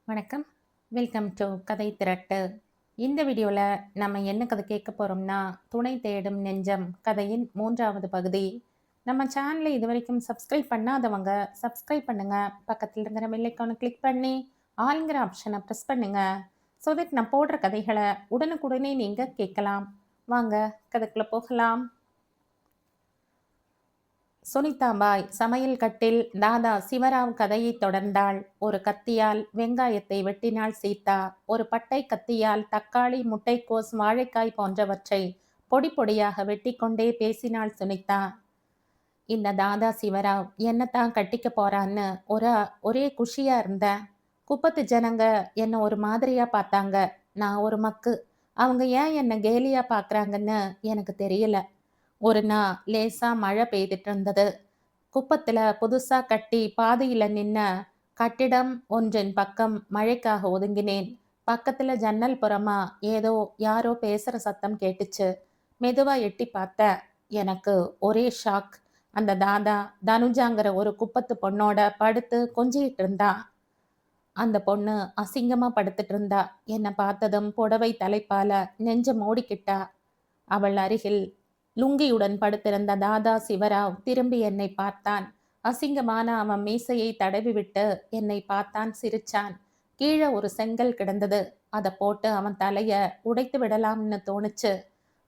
வணக்கம். Welcome to கதை திரட்டு. இந்த வீடியோவில் நம்ம என்ன கதை கேட்க போகிறோம்னா, துணை தேடும் நெஞ்சம் கதையின் 3வது பகுதி. நம்ம சேனலை இது வரைக்கும் சப்ஸ்கிரைப் பண்ணாதவங்க சப்ஸ்கிரைப் பண்ணுங்க. பக்கத்தில் இருக்கிற பெல் ஐக்கானை கிளிக் பண்ணி ஆளுங்கிற ஆப்ஷனை ப்ரெஸ் பண்ணுங்க. ஸோ தட் நான் போடுற கதைகளை உடனுக்குடனே நீங்கள் கேட்கலாம். வாங்க கதைக்குள்ளே போகலாம். சுனிதாபாய் சமையல் கட்டில் தாதா சிவராவ் கதையை தொடர்ந்தாள். ஒரு கத்தியால் வெங்காயத்தை வெட்டினாள் சீதா. ஒரு பட்டை கத்தியால் தக்காளி, முட்டைக்கோஸ், வாழைக்காய் போன்றவற்றை பொடி பொடியாக வெட்டி கொண்டே பேசினாள் சுனிதா. இந்த தாதா சிவராவ் என்னத்தான் கட்டிக்க போறான்னு ஒரே குஷியா இருந்த. குப்பத்து ஜனங்க என்ன ஒரு மாதிரியா பார்த்தாங்க. நான் ஒரு மக்கு. அவங்க ஏன் என்ன கேலியா பார்க்கறாங்கன்னு எனக்கு தெரியல. ஒரு நாள் லேசா மழை பெய்துட்டு இருந்தது. குப்பத்துல புதுசா கட்டி பாதியில நின்ன கட்டிடம் ஒன்றின் பக்கம் மழைக்காக ஒதுங்கினேன். பக்கத்துல ஜன்னல் புறமா ஏதோ யாரோ பேசுற சத்தம் கேட்டுச்சு. மெதுவா எட்டி பார்த்த. எனக்கு ஒரே ஷாக். அந்த தாதா தனுஜாங்கிற ஒரு குப்பத்து பொண்ணோட படுத்து கொஞ்சிட்டு இருந்தா. அந்த பொண்ணு அசிங்கமா படுத்துட்டு இருந்தா. என்னை பார்த்ததும் புடவை தலைப்பால நெஞ்ச மூடிக்கிட்டா. அவள் அருகில் லுங்கியுடன் படுத்திருந்த தாதா சிவராவ் திரும்பி என்னை பார்த்தான். அசிங்கமான அவன் மீசையை தடவிவிட்டு என்னை பார்த்தான், சிரிச்சான். கீழே ஒரு செங்கல் கிடந்தது. அதை போட்டு அவன் தலைய உடைத்து விடலாம்னு தோணுச்சு.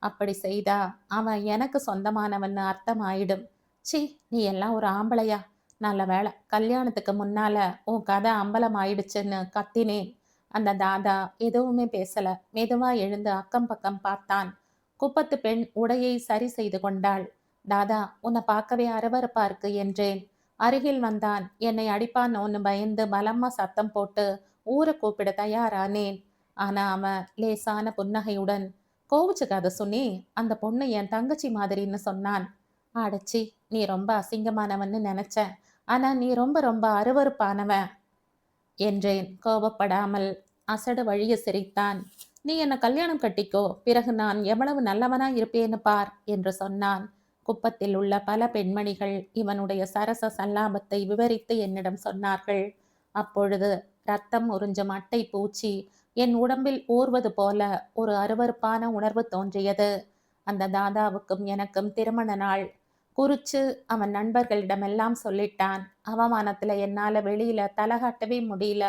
அப்படி செய்தா அவன் எனக்கு சொந்தமானவன்னு அர்த்தம் ஆயிடும். சி, நீ எல்லாம் ஒரு ஆம்பளையா? நல்ல வேளை கல்யாணத்துக்கு முன்னால உன் கதை அம்பலம் ஆயிடுச்சுன்னு கத்தினேன். அந்த தாதா எதுவுமே பேசல. மெதுவா எழுந்து அக்கம் பக்கம் பார்த்தான். குப்பத்து பெண் உடையை சரி செய்து கொண்டாள். தாதா, உன்னை பார்க்கவே அருவருப்பா இருக்கு என்றேன். அருகில் வந்தான். என்னை அடிப்பானோன்னு பயந்து பலமா சத்தம் போட்டு ஊரை கூப்பிட தயாரானேன். ஆனா அவன் லேசான புன்னகையுடன், கோவிச்சுக்காத சுனி, அந்த பொண்ணு என் தங்கச்சி மாதிரின்னு சொன்னான். அடச்சி, நீ ரொம்ப அசிங்கமானவன்னு நினைச்சேன். ஆனா நீ ரொம்ப ரொம்ப அருவருப்பானவன் என்றேன் கோபப்படாமல். அசடு வழிய சிரித்தான். நீ என்ன கல்யாணம் கட்டிக்கோ, பிறகு நான் எவ்வளவு நல்லவனா இருப்பேன்னு பார் என்று சொன்னான். குப்பத்தில் உள்ள பல பெண்மணிகள் இவனுடைய சரச சல்லாபத்தை விவரித்து என்னிடம் சொன்னார்கள். அப்பொழுது ரத்தம் உறிஞ்சும் அட்டை பூச்சி என் உடம்பில் ஊர்வது போல ஒரு அருவருப்பான உணர்வு தோன்றியது. அந்த தாதாவுக்கும் எனக்கும் திருமண நாள் குறிச்சு அவன் நண்பர்களிடமெல்லாம் சொல்லிட்டான். அவமானத்துல என்னால வெளியில தலகாட்டவே முடியல.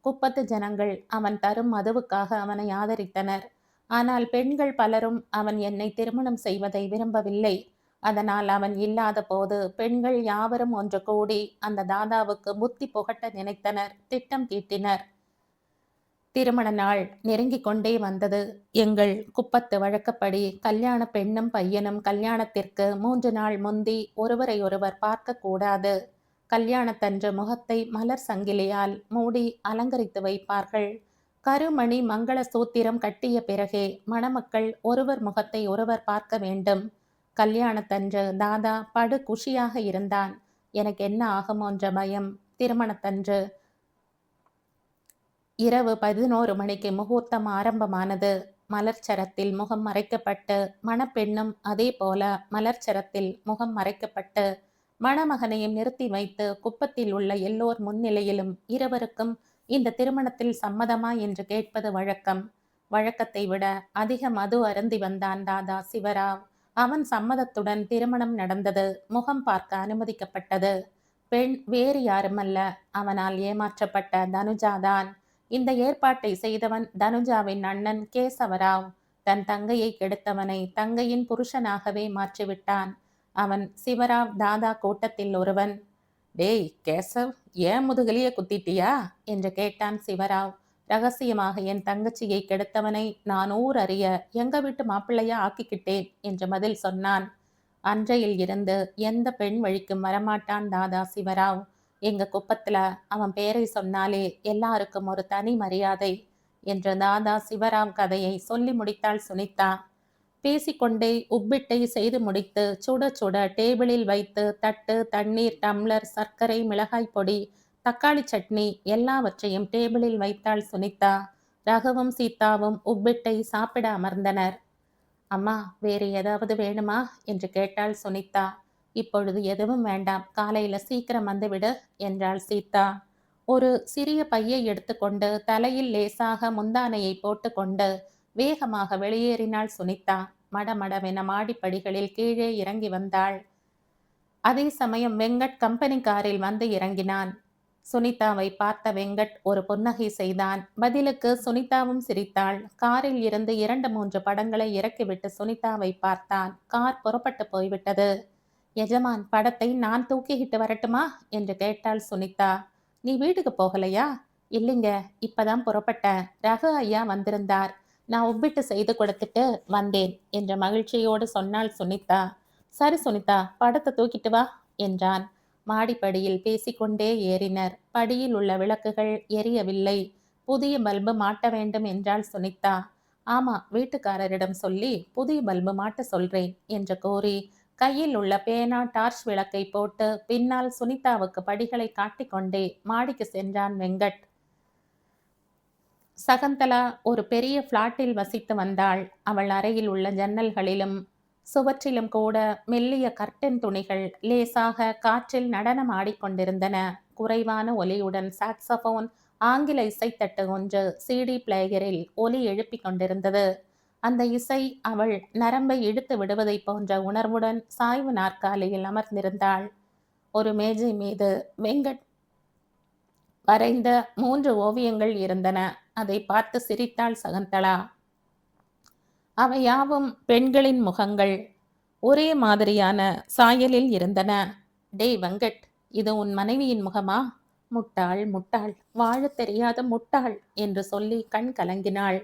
குப்பத்து ஜனங்கள் அவன் தரும் மதுவுக்காக அவனை ஆதரித்தனர். ஆனால் பெண்கள் பலரும் அவன் என்னை திருமணம் செய்வதை விரும்பவில்லை. அதனால் அவன் இல்லாத போது பெண்கள் யாவரும் ஒன்று கூடி அந்த தாதாவுக்கு புத்தி புகட்ட நினைத்தனர், திட்டம் தீட்டினர். திருமண நாள் நெருங்கிக் கொண்டே வந்தது. எங்கள் குப்பத்து வழக்கப்படி கல்யாண பெண்ணும் பையனும் கல்யாணத்திற்கு 3 நாள் முந்தி ஒருவரை ஒருவர் பார்க்க கூடாது. கல்யாணத்தன்று முகத்தை மலர் சங்கிலியால் மூடி அலங்கரித்து வைப்பார்கள். கருமணி மங்கள சூத்திரம் கட்டிய பிறகே மணமக்கள் ஒருவர் முகத்தை ஒருவர் பார்க்க வேண்டும். கல்யாணத்தன்று தாதா படு குஷியாக இருந்தான். எனக்கு என்ன ஆகுமோன்ற பயம். திருமணத்தன்று இரவு 11 மணிக்கு முகூர்த்தம் ஆரம்பமானது. மலர்ச்சரத்தில் முகம் மறைக்கப்பட்டு மணப்பெண்ணும் அதே போல மலர்ச்சரத்தில் முகம் மறைக்கப்பட்டு மணமகனையும் நிறுத்தி வைத்து குப்பத்தில் உள்ள எல்லோர் முன்னிலையிலும் இருவருக்கும் இந்த திருமணத்தில் சம்மதமா என்று கேட்பது வழக்கம். வழக்கத்தை விட அதிக மது அருந்தி வந்தான் தாதா சிவராவ். அவன் சம்மதத்துடன் திருமணம் நடந்தது. முகம் பார்க்க அனுமதிக்கப்பட்டது. பெண் வேறு யாருமல்ல, அவனால் ஏமாற்றப்பட்ட தனுஜாதான். இந்த ஏற்பாட்டை செய்தவன் தனுஜாவின் அண்ணன் கேசவராவ். தன் தங்கையை கெடுத்தவனை தங்கையின் புருஷனாகவே மாற்றிவிட்டான். அவன் சிவராவ் தாதா கூட்டத்தில் ஒருவன். டேய் கேசவ், ஏன் முதுகலிய குத்திட்டியா என்று கேட்டான் சிவராவ். ரகசியமாக என் தங்கச்சியை கெடுத்தவனை நான் ஊர் அறிய எங்க வீட்டு மாப்பிள்ளையா ஆக்கிக்கிட்டேன் என்று பதில் சொன்னான். அன்றையில் இருந்து எந்த பெண் வழிக்கும் வரமாட்டான் தாதா சிவராவ். எங்க குப்பத்துல அவன் பேரை சொன்னாலே எல்லாருக்கும் ஒரு தனி மரியாதை என்று தாதா சிவராவ் கதையை சொல்லி முடித்தாள் சுனிதா. பேசிக்கொண்டே உப்பிட்டை செய்து முடித்து சுட சுட டேபிளில் வைத்து தட்டு, தண்ணீர், டம்ளர், சர்க்கரை, மிளகாய் பொடி, தக்காளி சட்னி எல்லாவற்றையும் டேபிளில் வைத்தாள் சுனிதா. ரகுவும் சீதாவும் உப்பிட்டை சாப்பிட அமர்ந்தனர். அம்மா, வேறு ஏதாவது வேணுமா என்று கேட்டாள் சுனிதா. இப்பொழுது எதுவும் வேண்டாம், காலையில சீக்கிரம் வந்துவிடு என்றாள் சீதா. ஒரு சிறிய பையை எடுத்துக்கொண்டு தலையில் லேசாக முந்தானையை போட்டுக்கொண்டு வேகமாக வெளியேறினாள் சுனிதா. மடமடவென மாடிப்படிகளில் கீழே இறங்கி வந்தாள். அதே சமயம் வெங்கட் கம்பெனி காரில் வந்து இறங்கினான். சுனிதாவை பார்த்த வெங்கட் ஒரு புன்னகை செய்தான். பதிலுக்கு சுனிதாவும் சிரித்தாள். காரில் இருந்து 2-3 படங்களை இறக்கிவிட்டு சுனிதாவை பார்த்தான். கார் புறப்பட்டு போய்விட்டது. எஜமான், படத்தை நான் தூக்கிக்கிட்டு வரட்டுமா என்று கேட்டாள் சுனிதா. நீ வீட்டுக்கு போகலையா? இல்லைங்க, இப்பதான் புறப்பட்டேன். ரகு ஐயா வந்திருந்தார். நான் ஒப்பிட்டு செய்து கொடுத்துட்டு வந்தேன் என்ற மகிழ்ச்சியோடு சொன்னாள் சுனிதா. சரி சுனிதா, படத்தை தூக்கிட்டு வா என்றான். மாடிப்படியில் பேசிக்கொண்டே ஏறினர். படியில் உள்ள விளக்குகள் எரியவில்லை. புதிய பல்பு மாட்ட வேண்டும் என்றாள் சுனிதா. ஆமா, வீட்டுக்காரரிடம் சொல்லி புதிய பல்பு மாட்ட சொல்றேன் என்று கூறி கையில் உள்ள பேனா டார்ச் விளக்கை போட்டு பின்னால் சுனிதாவுக்கு படிகளை காட்டிக்கொண்டே மாடிக்கு சென்றான் வெங்கட். சகந்தலா ஒரு பெரிய பிளாட்டில் வசித்து வந்தாள். அவள் அறையில் உள்ள ஜன்னல்களிலும் சுவற்றிலும் கூட மெல்லிய கர்டன் துணிகள் லேசாக காற்றில் நடனம் ஆடிக்கொண்டிருந்தன. குறைவான ஒலியுடன் சாக்ஸபோன், ஆங்கில இசைத்தட்டு ஒன்று சிடி பிளேயரில் ஒலி எழுப்பிக் கொண்டிருந்தது. அந்த இசை அவள் நரம்பை இழுத்து விடுவதை போன்ற உணர்வுடன் சாய்வு நாற்காலியில் அமர்ந்திருந்தாள். ஒரு மேஜை மீது வெங்கட் வரைந்த 3 ஓவியங்கள் இருந்தன. அதை பார்த்து சிரித்தாள் சகந்தலா. அவை யாவும் பெண்களின் முகங்கள். ஒரே மாதிரியான சாயலில் இருந்தன. டேய் வெங்கட், இது உன் மனைவியின் முகமா? முட்டாள் முட்டாள், வாழத் தெரியாத முட்டாள் என்று சொல்லி கண் கலங்கினாள்.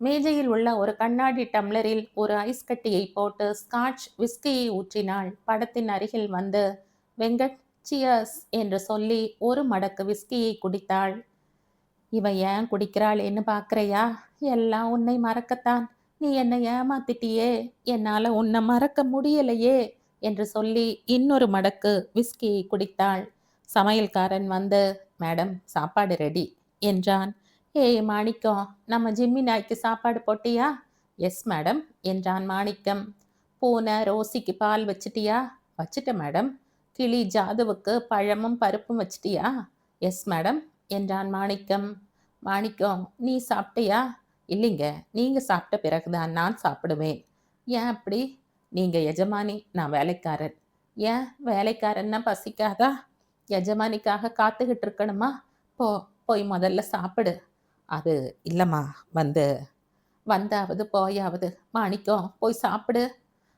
மேஜையில் உள்ள ஒரு கண்ணாடி டம்ளரில் ஒரு ஐஸ் கட்டியை போட்டு ஸ்காட்ச் விஸ்கியை ஊற்றினாள். படத்தின் அருகில் வந்து வெங்கட் சியர்ஸ் என்று சொல்லி ஒரு மடக்கு விஸ்கியை குடித்தாள். இவ ஏன் குடிக்கிறாளேன்னு பார்க்கறையா? எல்லாம் உன்னை மறக்கத்தான். நீ என்னை ஏமாத்திட்டியே, என்னால உன்னை மறக்க முடியலையே என்று சொல்லி இன்னொரு மடக்கு விஸ்கியை குடித்தாள். சமையல்காரன் வந்து, மேடம் சாப்பாடு ரெடி என்றான். ஏய் மாணிக்கம், நம்ம ஜிம்மி நாய்க்கு சாப்பாடு போட்டியா? எஸ் மேடம் என்றான் மாணிக்கம். பூனை ரோசிக்கு பால் வச்சிட்டியா? வச்சிட்ட மேடம். கிளி ஜாதுவுக்கு பழமும் பருப்பும் வச்சிட்டியா? எஸ் மேடம் என்றான் மாணிக்கம். மாணிக்கம், நீ சாப்பிட்டியா? இல்லைங்க, நீங்க சாப்பிட்ட பிறகுதான் நான் சாப்பிடுவேன். ஏன் அப்படி? நீங்க எஜமானி, நான் வேலைக்காரன். ஏன் வேலைக்காரன்னா பசிக்காதா? எஜமானிக்காக காத்துக்கிட்டு இருக்கணுமா? போய் முதல்ல சாப்பிடு. அது இல்லைம்மா, வந்தாவது போயாவது. மாணிக்கம், போய் சாப்பிடு.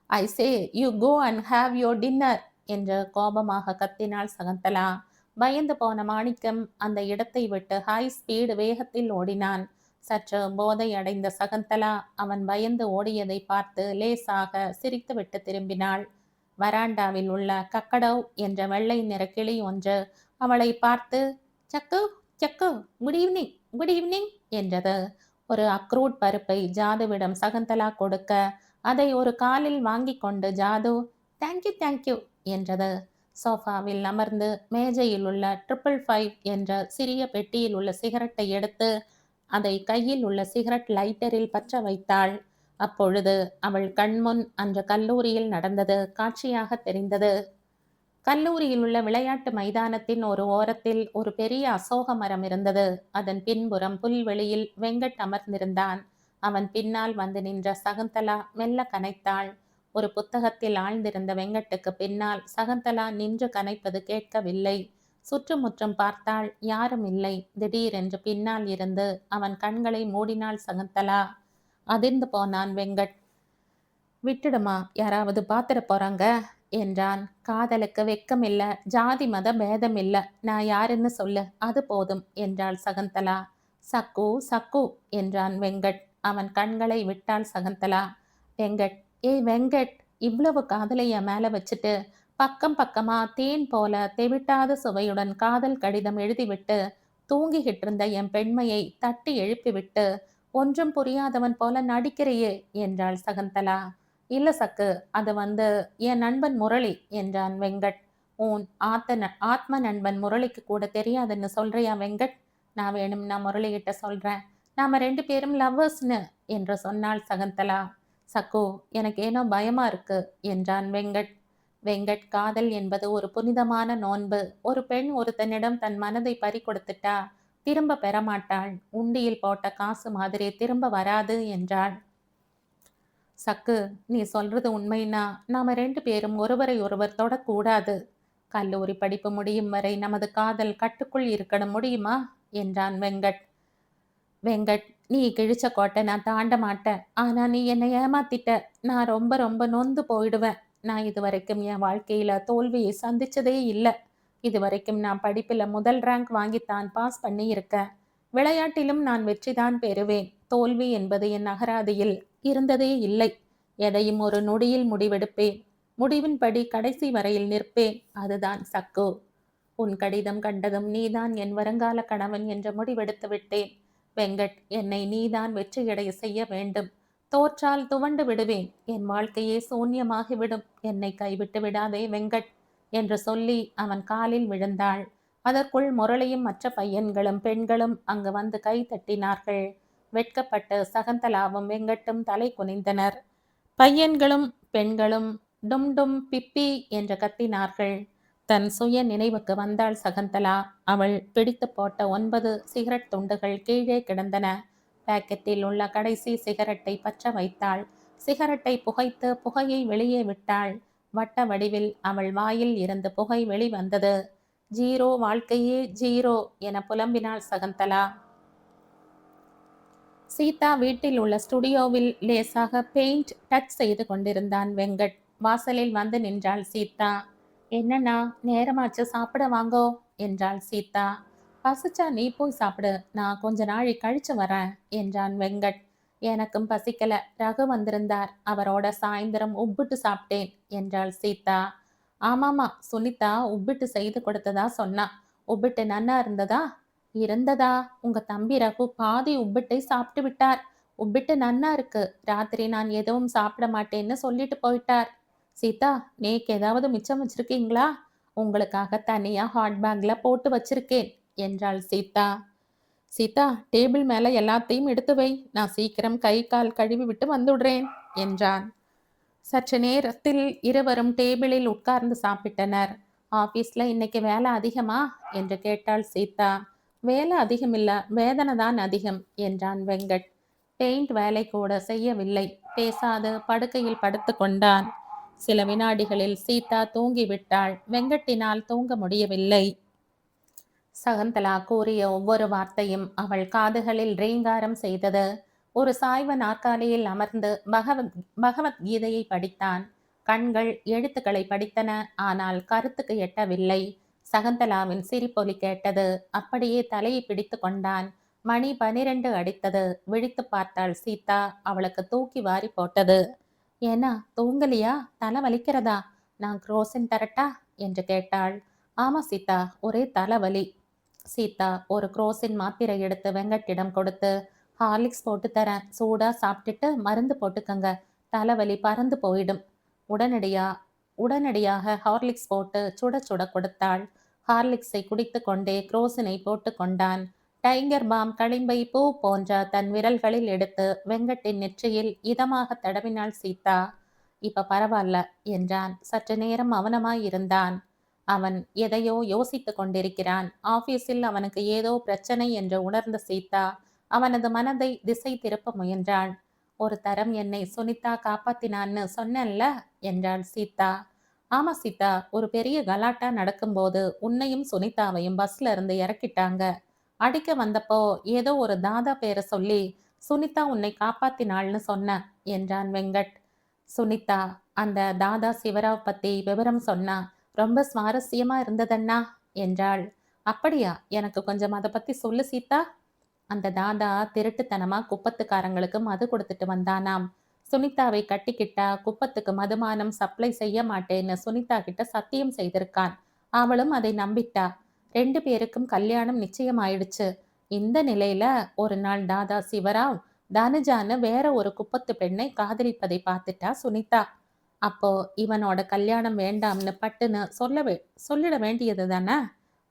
I say you go and have your dinner என்று கோபமாக கத்தினாள் சகந்தலா. பயந்து போன மாணிக்கம் அந்த இடத்தை விட்டு ஹை ஸ்பீடு வேகத்தில் ஓடினான். சற்று போதை அடைந்த சகந்தலா அவன் பயந்து ஓடியதை பார்த்து லேசாக சிரித்துவிட்டு திரும்பினாள். வராண்டாவில் உள்ள கக்கடவ் என்ற வெள்ளை நிற கிளி ஒன்று அவளை பார்த்து சக்கு சக்கு குட் ஈவினிங் குட் ஈவினிங் என்றது. ஒரு அக்ரூட் பருப்பை ஜாதுவிடம் சகந்தலா கொடுக்க அதை ஒரு காலில் வாங்கி கொண்டு ஜாது தேங்க்யூ தேங்க்யூ என்றது. சோஃபாவில் அமர்ந்து மேஜையில் உள்ள 555 என்ற சிறிய பெட்டியில் உள்ள சிகரெட்டை எடுத்து அதை கையில் உள்ள சிகரெட் லைட்டரில் பற்ற வைத்தாள். அப்பொழுது அவள் கண்முன் அன்று கல்லூரியில் நடந்தது காட்சியாக தெரிந்தது. கல்லூரியில் உள்ள விளையாட்டு மைதானத்தின் ஒரு ஓரத்தில் ஒரு பெரிய அசோக மரம் இருந்தது. அதன் பின்புறம் புல்வெளியில் வெங்கட் அமர்ந்திருந்தான். அவன் பின்னால் வந்து நின்ற சகுந்தலா மெல்ல கனைத்தாள். ஒரு புத்தகத்தில் ஆழ்ந்திருந்த வெங்கட்டுக்கு பின்னால் சகந்தலா நின்று கனைப்பது கேட்கவில்லை. சுற்றுமுற்றும் பார்த்தாள், யாரும் இல்லை. திடீரென்று பின்னால் இருந்து அவன் கண்களை மூடினாள் சகந்தலா. அதிர்ந்து போனான் வெங்கட். விட்டுடுமா, யாராவது பாத்திர போறாங்க என்றான். காதலுக்கு வெக்கமில்ல, ஜாதி மத பேதம் இல்ல, நான் யாருன்னு சொல்லு, அது போதும் என்றாள் சகந்தலா. சக்கு சக்கு என்றான் வெங்கட். அவன் கண்களை விட்டாள் சகந்தலா. வெங்கட், ஏய் வெங்கட், இவ்வளவு காதலை என் மேல வச்சுட்டு பக்கம் பக்கமா தேன் போல தெவிட்டாத சுவையுடன் காதல் கடிதம் எழுதிவிட்டு தூங்கிக்கிட்டு இருந்த என் பெண்மையை தட்டி எழுப்பிவிட்டு ஒன்றும் புரியாதவன் போல நடிக்கிறையே என்றாள் சகந்தலா. இல்ல சக்கு, அது என் நண்பன் முரளி என்றான் வெங்கட். உன் ஆத்ம நண்பன் முரளிக்கு கூட தெரியாதுன்னு சொல்றியா வெங்கட்? நான் வேணும்னா முரளி கிட்ட சொல்றேன். நாம 2 பேரும் லவ்வர்ஸ்னு என்று சொன்னாள் சகந்தலா. சக்கு, எனக்கு ஏனோ பயமா இருக்கு என்றான் வெங்கட். வெங்கட், காதல் என்பது ஒரு புனிதமான நோன்பு. ஒரு பெண் ஒருத்தனிடம் தன் மனதை பறி கொடுத்துட்டா திரும்ப பெறமாட்டாள். உண்டியில் போட்ட காசு மாதிரி திரும்ப வராது என்றாள். சக்கு, நீ சொல்றது உண்மைன்னா நாம 2 பேரும் ஒருவரை ஒருவர் தொடக்கூடாது. கல்லூரி படிப்பு முடியும் வரை நமது காதல் கட்டுக்குள் இருக்கணும், முடியுமா என்றான் வெங்கட். வெங்கட், நீ கிழிச்ச கோட்டை நான் தாண்ட மாட்டேன். ஆனா நீ என்னை ஏமாத்திட்ட. நான் ரொம்ப ரொம்ப நொந்து போயிடுவேன். நான் இது வரைக்கும் என் வாழ்க்கையில தோல்வியை சந்திச்சதே இல்லை. இது வரைக்கும் நான் படிப்புல முதல் ரேங்க் வாங்கித்தான் பாஸ் பண்ணி இருக்கேன். விளையாட்டிலும் நான் வெற்றிதான் பெறுவேன். தோல்வி என்பது என் அகராதியில் இருந்ததே இல்லை. எதையும் ஒரு நொடியில் முடிவெடுப்பேன். முடிவின்படி கடைசி வரையில் நிற்பேன். அதுதான் சக்கு. உன் கடிதம் கண்டதும் நீதான் என் வருங்கால கணவன் என்ற முடிவெடுத்து விட்டேன். வெங்கட், என்னை நீதான் வெற்றியடைய செய்ய வேண்டும். தோற்றால் துவண்டு விடுவேன். என் வாழ்க்கையே சூன்யமாகிவிடும். என்னை கைவிட்டு விடாதே வெங்கட் என்று சொல்லி அவன் காலில் விழுந்தாள். அதற்குள் முரளியும் மற்ற பையன்களும் பெண்களும் அங்கு வந்து கை தட்டினார்கள். வெட்கப்பட்டு சகந்தலாவும் வெங்கட்டும் தலை குனிந்தனர். பையன்களும் பெண்களும் டும் டும் பிப்பி என்று கத்தினார்கள். தன் சுய நினைவுக்கு வந்தாள் சகந்தலா. அவள் பிடித்து போட்ட 9 சிகரெட் துண்டுகள் கீழே கிடந்தன. பாக்கெட்டில் உள்ள கடைசி சிகரெட்டை பற்ற வைத்தாள். சிகரெட்டை புகைத்து புகையை வெளியே விட்டாள். வட்ட வடிவில் அவள் வாயில் இருந்து புகை வெளிவந்தது. ஜீரோ, வாழ்க்கையே ஜீரோ என புலம்பினாள் சகந்தலா. சீதா வீட்டில் உள்ள ஸ்டுடியோவில் லேசாக பெயிண்ட் டச் செய்து கொண்டிருந்தான் வெங்கட். வாசலில் வந்து நின்றாள் சீதா. என்னண்ணா, நேரமாச்சு, சாப்பிட வாங்கோ என்றாள் சீதா. பசிச்சா நீ போய் சாப்பிடு, நான் கொஞ்ச நாழி கழிச்சு வரேன் என்றான் வெங்கட். எனக்கும் பசிக்கல, ரகு வந்திருந்தார், அவரோட சாயந்தரம் உப்பிட்டு சாப்பிட்டேன் என்றாள் சீதா. ஆமாமா, சுனிதா உப்பிட்டு செய்து கொடுத்ததா சொன்னா. உப்பிட்டு நன்னா இருந்ததா? இருந்ததா? உங்க தம்பி ரகு பாதி உப்பிட்டை சாப்பிட்டு விட்டார். உப்பிட்டு நன்னா இருக்கு, ராத்திரி நான் எதுவும் சாப்பிட மாட்டேன்னு சொல்லிட்டு போயிட்டார். சீதா, நேக்கு ஏதாவது மிச்சம் வச்சிருக்கீங்களா? உங்களுக்காக தனியா ஹாட் பேக்ல போட்டு வச்சிருக்கேன் என்றாள் சீதா. சீதா, டேபிள் மேல எல்லாத்தையும் எடுத்து வை, நான் சீக்கிரம் கை கால் கழுவி விட்டு வந்துடுறேன் என்றான். சற்று நேரத்தில் இருவரும் டேபிளில் உட்கார்ந்து சாப்பிட்டனர். ஆபீஸ்ல இன்னைக்கு வேலை அதிகமா என்று கேட்டாள் சீதா. வேலை அதிகமில்ல, வேதனை தான் அதிகம் என்றான் வெங்கட். பெயிண்ட் வேலை கூட செய்யவில்லை. பேசாது படுக்கையில் படுத்து கொண்டான். சில வினாடிகளில் சீதா தூங்கிவிட்டாள். வெங்கட்டினால் தூங்க முடியவில்லை. சகந்தலா கூறிய ஒவ்வொரு வார்த்தையும் அவள் காதுகளில் ரீங்காரம் செய்தது. ஒரு சாய்வ நாற்காலியில் அமர்ந்து பகவத்கீதையை படித்தான். கண்கள் எழுத்துக்களை படித்தன, ஆனால் கருத்துக்கு எட்டவில்லை. சகந்தலாவின் சிரிப்பொலி கேட்டது. அப்படியே தலையை பிடித்து கொண்டான். மணி 12 அடித்தது. விழித்து பார்த்தாள் சீதா. அவளுக்கு தூக்கி வாரி போட்டது. ஏன்னா, தூங்கலியா? தலை வலிக்கிறதா? நான் குரோசின் தரட்டா என்று கேட்டாள். ஆமா சீதா, ஒரே தலைவலி. சீதா ஒரு குரோசின் மாத்திரை எடுத்து வெங்கட்டிடம் கொடுத்து, ஹார்லிக்ஸ் போட்டு தரேன், சூடா சாப்பிட்டுட்டு மருந்து போட்டுக்கங்க, தலைவலி பறந்து போயிடும். உடனடியாக ஹார்லிக்ஸ் போட்டு சுட சுட கொடுத்தாள். ஹார்லிக்ஸை குடித்து கொண்டே குரோசினை போட்டு கொண்டான். டைகர் பாம் களிம்பை பூ போன்ற தன் விரல்களில் எடுத்து வெங்கட்டின் நெற்றியில் இதமாக தடவினாள் சீதா. இப்ப பரவாயில்ல என்றான். சற்று நேரம் மௌனமாய் இருந்தான். அவன் எதையோ யோசித்து கொண்டிருக்கிறான். ஆபீஸில் அவனுக்கு ஏதோ பிரச்சனை என்று உணர்ந்த சீதா அவனது மனதை திசை திருப்ப முயன்றாள். ஒரு தரம் என்னை சுனிதா காப்பாத்தினான்னு சொன்னேன்ல என்றாள் சீதா. ஆமா சீதா, ஒரு பெரிய கலாட்டா நடக்கும்போது உன்னையும் சுனிதாவையும் பஸ்ல இருந்து இறக்கிட்டாங்க. அடிக்க வந்தப்போ ஏதோ ஒரு தாதா பேரை சொல்லி சுனிதா உன்னை காப்பாத்தினாள்னு சொன்ன என்றான் வெங்கட். சுனிதா, அந்த தாதா சிவராவ் பத்தி விவரம் சொன்னா. ரொம்ப சுவாரஸ்யமா இருந்ததண்ணா என்றாள். அப்படியா? எனக்கு கொஞ்சம் அதை பத்தி சொல்லு சீதா. அந்த தாதா திருட்டுத்தனமா குப்பத்துக்காரங்களுக்கு மது கொடுத்துட்டு வந்தானாம். சுனிதாவை கட்டிக்கிட்டா குப்பத்துக்கு மதுபானம் சப்ளை செய்ய மாட்டேன்னு சுனிதா கிட்ட சத்தியம் செய்திருக்கான். அவளும் அதை நம்பிட்டா. 2 பேருக்கும் கல்யாணம் நிச்சயமாயிடுச்சு. இந்த நிலையில ஒரு நாள் தாதா சிவராவ் தனுஜான்னு வேற ஒரு குப்பத்து பெண்ணை காதலிப்பதை பார்த்துட்டா சுனிதா. அப்போ இவனோட கல்யாணம் வேண்டாம்னு பட்டுன்னு சொல்லிட வேண்டியது தானே.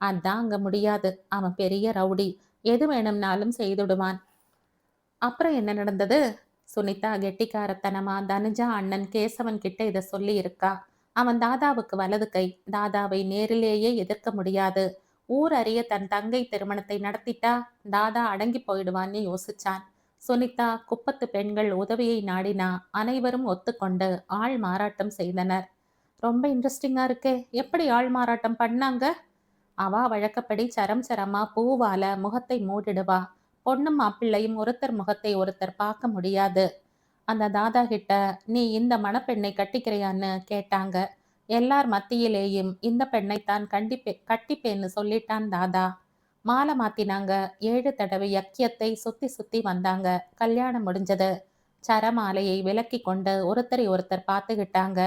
அதான் அங்க முடியாது. அவன் பெரிய ரவுடி, எது வேணும்னாலும் செய்துடுவான். அப்புறம் என்ன நடந்தது? சுனிதா கெட்டிக்காரத்தனமா தனுஜா அண்ணன் கேசவன் கிட்ட இதை சொல்லி இருக்கா. அவன் தாதாவுக்கு வலது கை. தாதாவை நேரிலேயே எதிர்க்க முடியாது. ஊர் அறிய தன் தங்கை திருமணத்தை நடத்திட்டா தாதா அடங்கி போயிடுவான்னு யோசிச்சான். சுனிதா குப்பத்து பெண்கள் உதவியை நாடினா. அனைவரும் ஒத்துக்கொண்டு ஆள் மாறாட்டம் செய்தனர். ரொம்ப இன்ட்ரெஸ்டிங்கா இருக்கே, எப்படி ஆள் மாறாட்டம் பண்ணாங்க? அவா வழக்கப்படி சரம் சரமா பூவால முகத்தை மூடிடுவா. பொண்ணும் மாப்பிள்ளையும் ஒருத்தர் முகத்தை ஒருத்தர் பார்க்க முடியாது. அந்த தாதா கிட்ட நீ இந்த மணப்பெண்ணை கட்டிக்கிறியான்னு கேட்டாங்க. எல்லார் மத்தியிலேயும் இந்த பெண்ணைத்தான் கட்டிப்பேன்னு சொல்லிட்டான் தாதா. மாலை மாத்தினாங்க. 7 தடவை யக்கியத்தை சுத்தி சுத்தி வந்தாங்க. கல்யாணம் முடிஞ்சது. சரமாலையை விலக்கி கொண்டு ஒருத்தரை ஒருத்தர் பார்த்துக்கிட்டாங்க.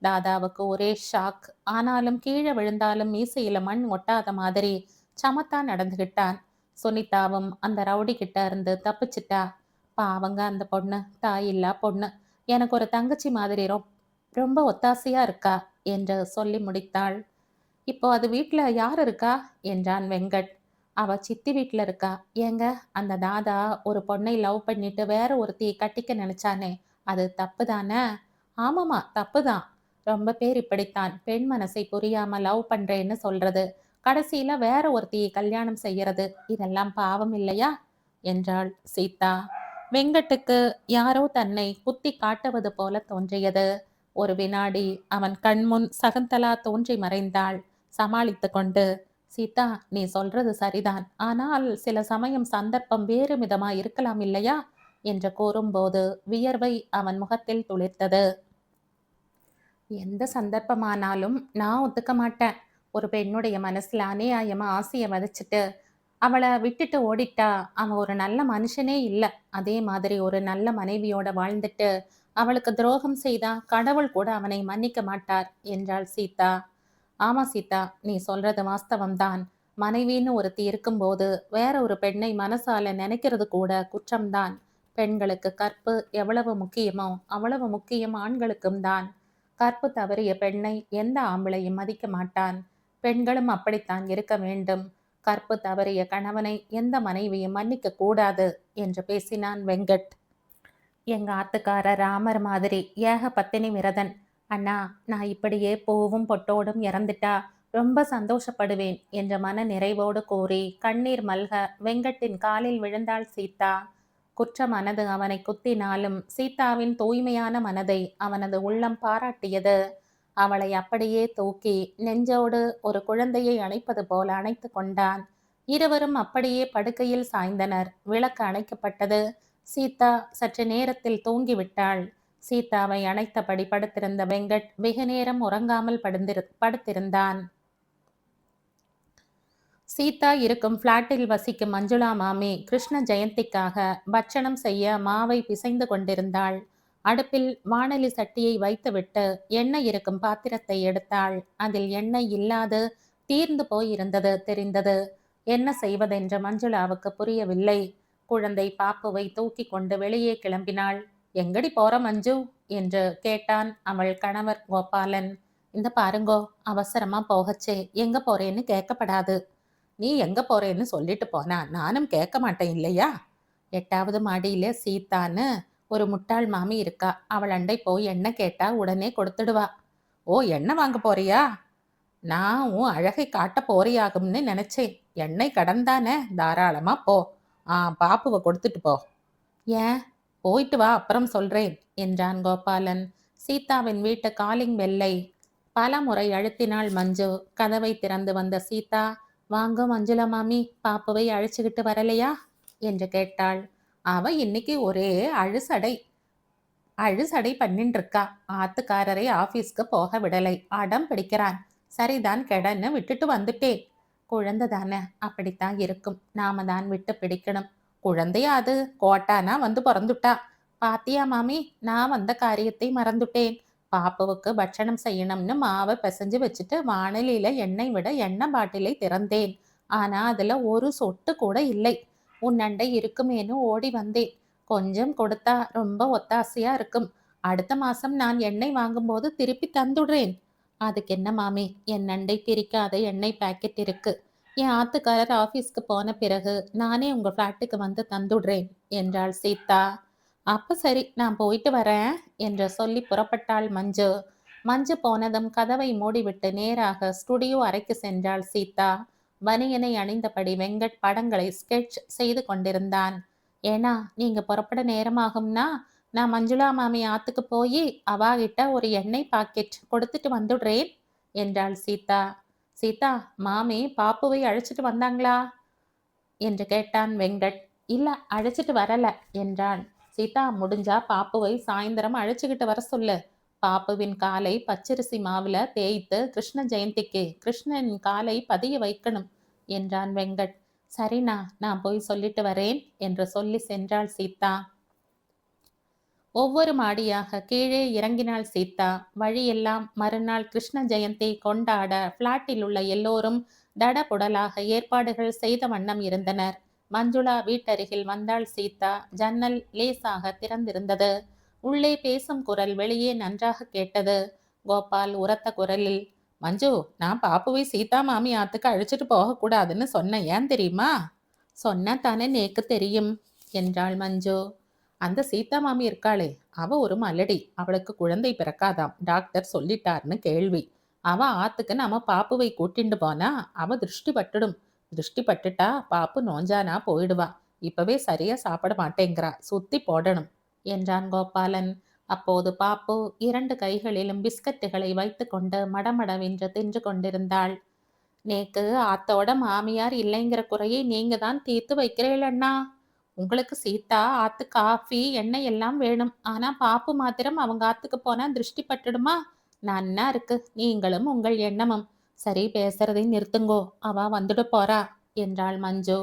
தாதாவுக்கு ஒரே ஷாக். ஆனாலும் கீழே விழுந்தாலும் மீசையில மண் ஒட்டாத மாதிரி சமத்தா நடந்துகிட்டான். சுனிதாவும் அந்த ரவுடி கிட்ட இருந்து தப்பிச்சிட்டா. பாவங்க அந்த பொண்ணு, தாயில்லா பொண்ணு. எனக்கு ஒரு தங்கச்சி மாதிரி ரொம்ப ஒத்தாசையா இருக்கா என்று சொல்லி முடித்தாள். இப்போ அது வீட்ல யார் இருக்கா என்றான் வெங்கட். அவ சித்தி வீட்ல இருக்கா. ஏங்க, அந்த தாதா ஒரு பொண்ணை லவ் பண்ணிட்டு வேற ஒருத்தியை கட்டிக்க நினைச்சானே, அது தப்பு தானே? ஆமாமா, தப்புதான். ரொம்ப பேர் இப்படித்தான் பெண் மனசை புரியாம லவ் பண்றேன்னு சொல்றது, கடைசியில வேற ஒருத்தியை கல்யாணம் செய்யறது, இதெல்லாம் பாவம் இல்லையா என்றாள் சீதா. வெங்கட்டுக்கு யாரோ தன்னை குத்தி காட்டுவது போல தோன்றியது. ஒரு வினாடி அவன் கண்முன் சகுந்தலா தோன்றி மறைந்தாள். சமாளித்து கொண்டு, சீதா, நீ சொல்றது சரிதான், ஆனால் சில சமயம் சந்தர்ப்பம் வேறு விதமா இருக்கலாம் இல்லையா என்று கூறும்போது வியர்வை அவன் முகத்தில் துளிர்த்தது. எந்த சந்தர்ப்பமானாலும் நான் ஒத்துக்க மாட்டேன். ஒரு பெண்ணுடைய மனசுல அநியாயமா ஆசைய விதைச்சிட்டு அவளை விட்டுட்டு ஓடிட்டா அவன் ஒரு நல்ல மனுஷனே இல்ல. அதே மாதிரி ஒரு நல்ல மனைவியோட வாழ்ந்துட்டு அவளுக்கு துரோகம் செய்தா கடவுள் கூட அவனை மன்னிக்க மாட்டார் என்றாள் சீதா. ஆமா சீதா, நீ சொல்றது வாஸ்தவம்தான். மனைவின்னு ஒருத்தி இருக்கும்போது வேற ஒரு பெண்ணை மனசால நினைக்கிறது கூட குற்றம்தான். பெண்களுக்கு கற்பு எவ்வளவு முக்கியமோ அவ்வளவு முக்கியம் ஆண்களுக்கும் தான். கற்பு தவறிய பெண்ணை எந்த ஆம்பளையும் மதிக்க மாட்டான். பெண்களும் அப்படித்தான் இருக்க வேண்டும். கற்பு தவறிய கணவனை எந்த மனைவியும் மன்னிக்க கூடாது என்று பேசினான் வெங்கட். எங்க ஆத்துக்காரர் ராமர் மாதிரி ஏக பத்தினி விரதன். அண்ணா, நான் இப்படியே பூவும் பொட்டோடும் இறந்துட்டா ரொம்ப சந்தோஷப்படுவேன் என்ற மன நிறைவோடு கூறி கண்ணீர் மல்க வெங்கட்டின் காலில் விழுந்தாள் சீதா. குற்ற மனது அவனை குத்தினாலும் சீதாவின் தூய்மையான மனதை அவனது உள்ளம் பாராட்டியது. அவளை அப்படியே தூக்கி நெஞ்சோடு ஒரு குழந்தையை அணைப்பது போல அணைத்து கொண்டான். இருவரும் அப்படியே படுக்கையில் சாய்ந்தனர். விளக்கு அணைக்கப்பட்டது. சீதா சற்று நேரத்தில் தூங்கிவிட்டாள். சீதாவை அணைத்தபடி படுத்திருந்த வெங்கட் வெகு நேரம் உறங்காமல் படுத்திருந்தான். சீதா இருக்கும் பிளாட்டில் வசிக்கும் மஞ்சுளா மாமி கிருஷ்ண ஜெயந்திக்காக பட்சணம் செய்ய மாவை பிசைந்து கொண்டிருந்தாள். அடுப்பில் வாணலி சட்டியை வைத்துவிட்டு எண்ணெய் இருக்கும் பாத்திரத்தை எடுத்தாள். அதில் எண்ணெய் இல்லாது தீர்ந்து போயிருந்தது தெரிந்தது. என்ன செய்வதென்று மஞ்சுளாவுக்கு புரியவில்லை. குழந்தை பாப்புவை தூக்கி கொண்டு வெளியே கிளம்பினாள். எங்கடி போற மஞ்சு என்று கேட்டான் அவள் கணவர் கோபாலன். இந்த பாருங்கோ, அவசரமா போகச்சே, எங்க போறேன்னு கேட்கப்படாது. நீ எங்க போறேன்னு சொல்லிட்டு போனா நானும் கேட்க மாட்டேன் இல்லையா? 8வது மாடியில சீதான்னு ஒரு முட்டாள் மாமி இருக்கா. அவள் அண்டை போய் எண்ணெய் கேட்டா உடனே கொடுத்துடுவா. ஓ, எண்ணெய் வாங்க போறியா? நான் உன் அழகை காட்ட போறியாகும்னு நினைச்சேன். எண்ணெய் கடன்தானே, தாராளமா போ. பாப்புவை கொடுத்துட்டு போ. ஏன்? போயிட்டு வா, அப்புறம் சொல்றேன் என்றான் கோபாலன். சீதாவின் வீட்டு காலிங் பெல்லை பல முறை அழுத்தினாள் மஞ்சு. கதவை திறந்து வந்த சீதா, வாங்க மஞ்சுளா மாமி, பாப்புவை அழைச்சுக்கிட்டு வரலையா என்று கேட்டாள். அவ இன்னைக்கு ஒரே அழுசடை பண்ணிட்டு இருக்கா. ஆத்துக்காரரை ஆபீஸ்க்கு போக விடலை, அடம் பிடிக்கிறான். சரிதான், கெடன்னு விட்டுட்டு வந்துட்டேன். குழந்தை தானே, அப்படித்தான் இருக்கும். நாம தான் விட்டு பிடிக்கணும். குழந்தையா அது? கோட்டானா வந்து பிறந்துட்டா. பாத்தியா மாமி, நான் வந்த காரியத்தை மறந்துட்டேன். பாப்புவுக்கு பட்சணம் செய்யணும்னு மாவை பிசைஞ்சு வச்சுட்டு வாணலியில எண்ணெய் விட எண்ணெய் பாட்டிலை திறந்தேன். ஆனா அதுல ஒரு சொட்டு கூட இல்லை. உன்னண்டை இருக்குமேனு ஓடி வந்தேன். கொஞ்சம் கொடுத்தா ரொம்ப ஒத்தாசையா இருக்கும். அடுத்த மாசம் நான் எண்ணெய் வாங்கும்போது திருப்பி தந்துடுறேன். அதுக்கு என்ன மாமி, என் அண்டை பிரிக்காத எண்ணெய் பாக்கெட் இருக்கு. என் ஆத்துக்காரர் ஆபீஸ்க்கு போன பிறகு நானே உங்க பிளாட்டுக்கு வந்து தந்துடுறேன் என்றாள் சீதா. அப்ப சரி, நான் போயிட்டு வரேன் என்று சொல்லி புறப்பட்டாள் மஞ்சு. மஞ்சு போனதும் கதவை மூடிவிட்டு நேராக ஸ்டுடியோ அறைக்கு சென்றாள் சீதா. பனியனை அணிந்தபடி வெங்கட் படங்களை ஸ்கெட்ச் செய்து கொண்டிருந்தான். ஏன்னா நீங்க புறப்பட நேரமாகும்னா நான் மஞ்சுளா மாமி ஆத்துக்கு போய் அவாகிட்ட ஒரு எண்ணெய் பாக்கெட் கொடுத்துட்டு வந்துடுறேன் என்றாள் சீதா. சீதா, மாமி பாப்புவை அழைச்சிட்டு வந்தாங்களா என்று கேட்டான் வெங்கட். இல்ல, அழைச்சிட்டு வரல என்றான். சீதா, முடிஞ்சா பாப்புவை சாயந்தரம் அழைச்சுக்கிட்டு வர சொல்லு. பாப்புவின் காலை பச்சரிசி மாவுல தேய்த்து கிருஷ்ண ஜெயந்திக்கு கிருஷ்ணனின் காலை பதிய வைக்கணும் என்றான் வெங்கட். சரிண்ணா, நான் போய் சொல்லிட்டு வரேன் என்று சொல்லி சென்றாள் சீதா. ஒவ்வொரு மாடியாக கீழே இறங்கினாள் சீதா. வழியெல்லாம் மறுநாள் கிருஷ்ண ஜெயந்தி கொண்டாட பிளாட்டில் உள்ள எல்லோரும் தடபுடலாக ஏற்பாடுகள் செய்த வண்ணம் இருந்தனர். மஞ்சுளா வீட்டருகில் வந்தாள் சீதா. ஜன்னல் லேசாக திறந்திருந்தது. உள்ளே பேசும் குரல் வெளியே நன்றாக கேட்டது. கோபால் உரத்த குரலில், மஞ்சு, நான் பாப்புவை சீதா மாமி ஆத்துக்கு அழைச்சிட்டு போகக்கூடாதுன்னு சொன்னேன், ஏன் தெரியுமா? சொன்னா தானே நேக்கு தெரியும் என்றாள் மஞ்சு. அந்த சீதா மாமி இருக்காளே, அவ ஒரு மலடி. அவளுக்கு குழந்தை பிறக்காதாம், டாக்டர் சொல்லிட்டார்னு கேள்வி. அவ ஆத்துக்கு நாம பாப்புவை கூட்டிண்டு போனா அவ திருஷ்டி பட்டுடும். திருஷ்டி பட்டுட்டா பாப்பு நோஞ்சானா போயிடுவா. இப்பவே சரியா சாப்பிட மாட்டேங்கிறா, சுத்தி போடணும் என்றான் கோபாலன். அப்போது பாப்பு 2 கைகளிலும் பிஸ்கட்டுகளை வைத்துக்கொண்டு மடமடவென்று தின்று கொண்டிருந்தாள். நேக்கு ஆத்தோட மாமியார் இல்லைங்கிற குறையை நீங்க தான் தீர்த்து வைக்கிறீள் அண்ணா. உங்களுக்கு சீதா ஆத்து காஃபி எண்ணெய் எல்லாம் வேணும். ஆனா பாப்பு மாத்திரம் அவங்க ஆத்துக்கு போனா திருஷ்டி பட்டுடுமா? நன்னா இருக்கு நீங்களும் உங்கள் எண்ணமும். சரி, பேசுறதை நிறுத்துங்கோ, அவ வந்துட போறா என்றாள் மஞ்சு.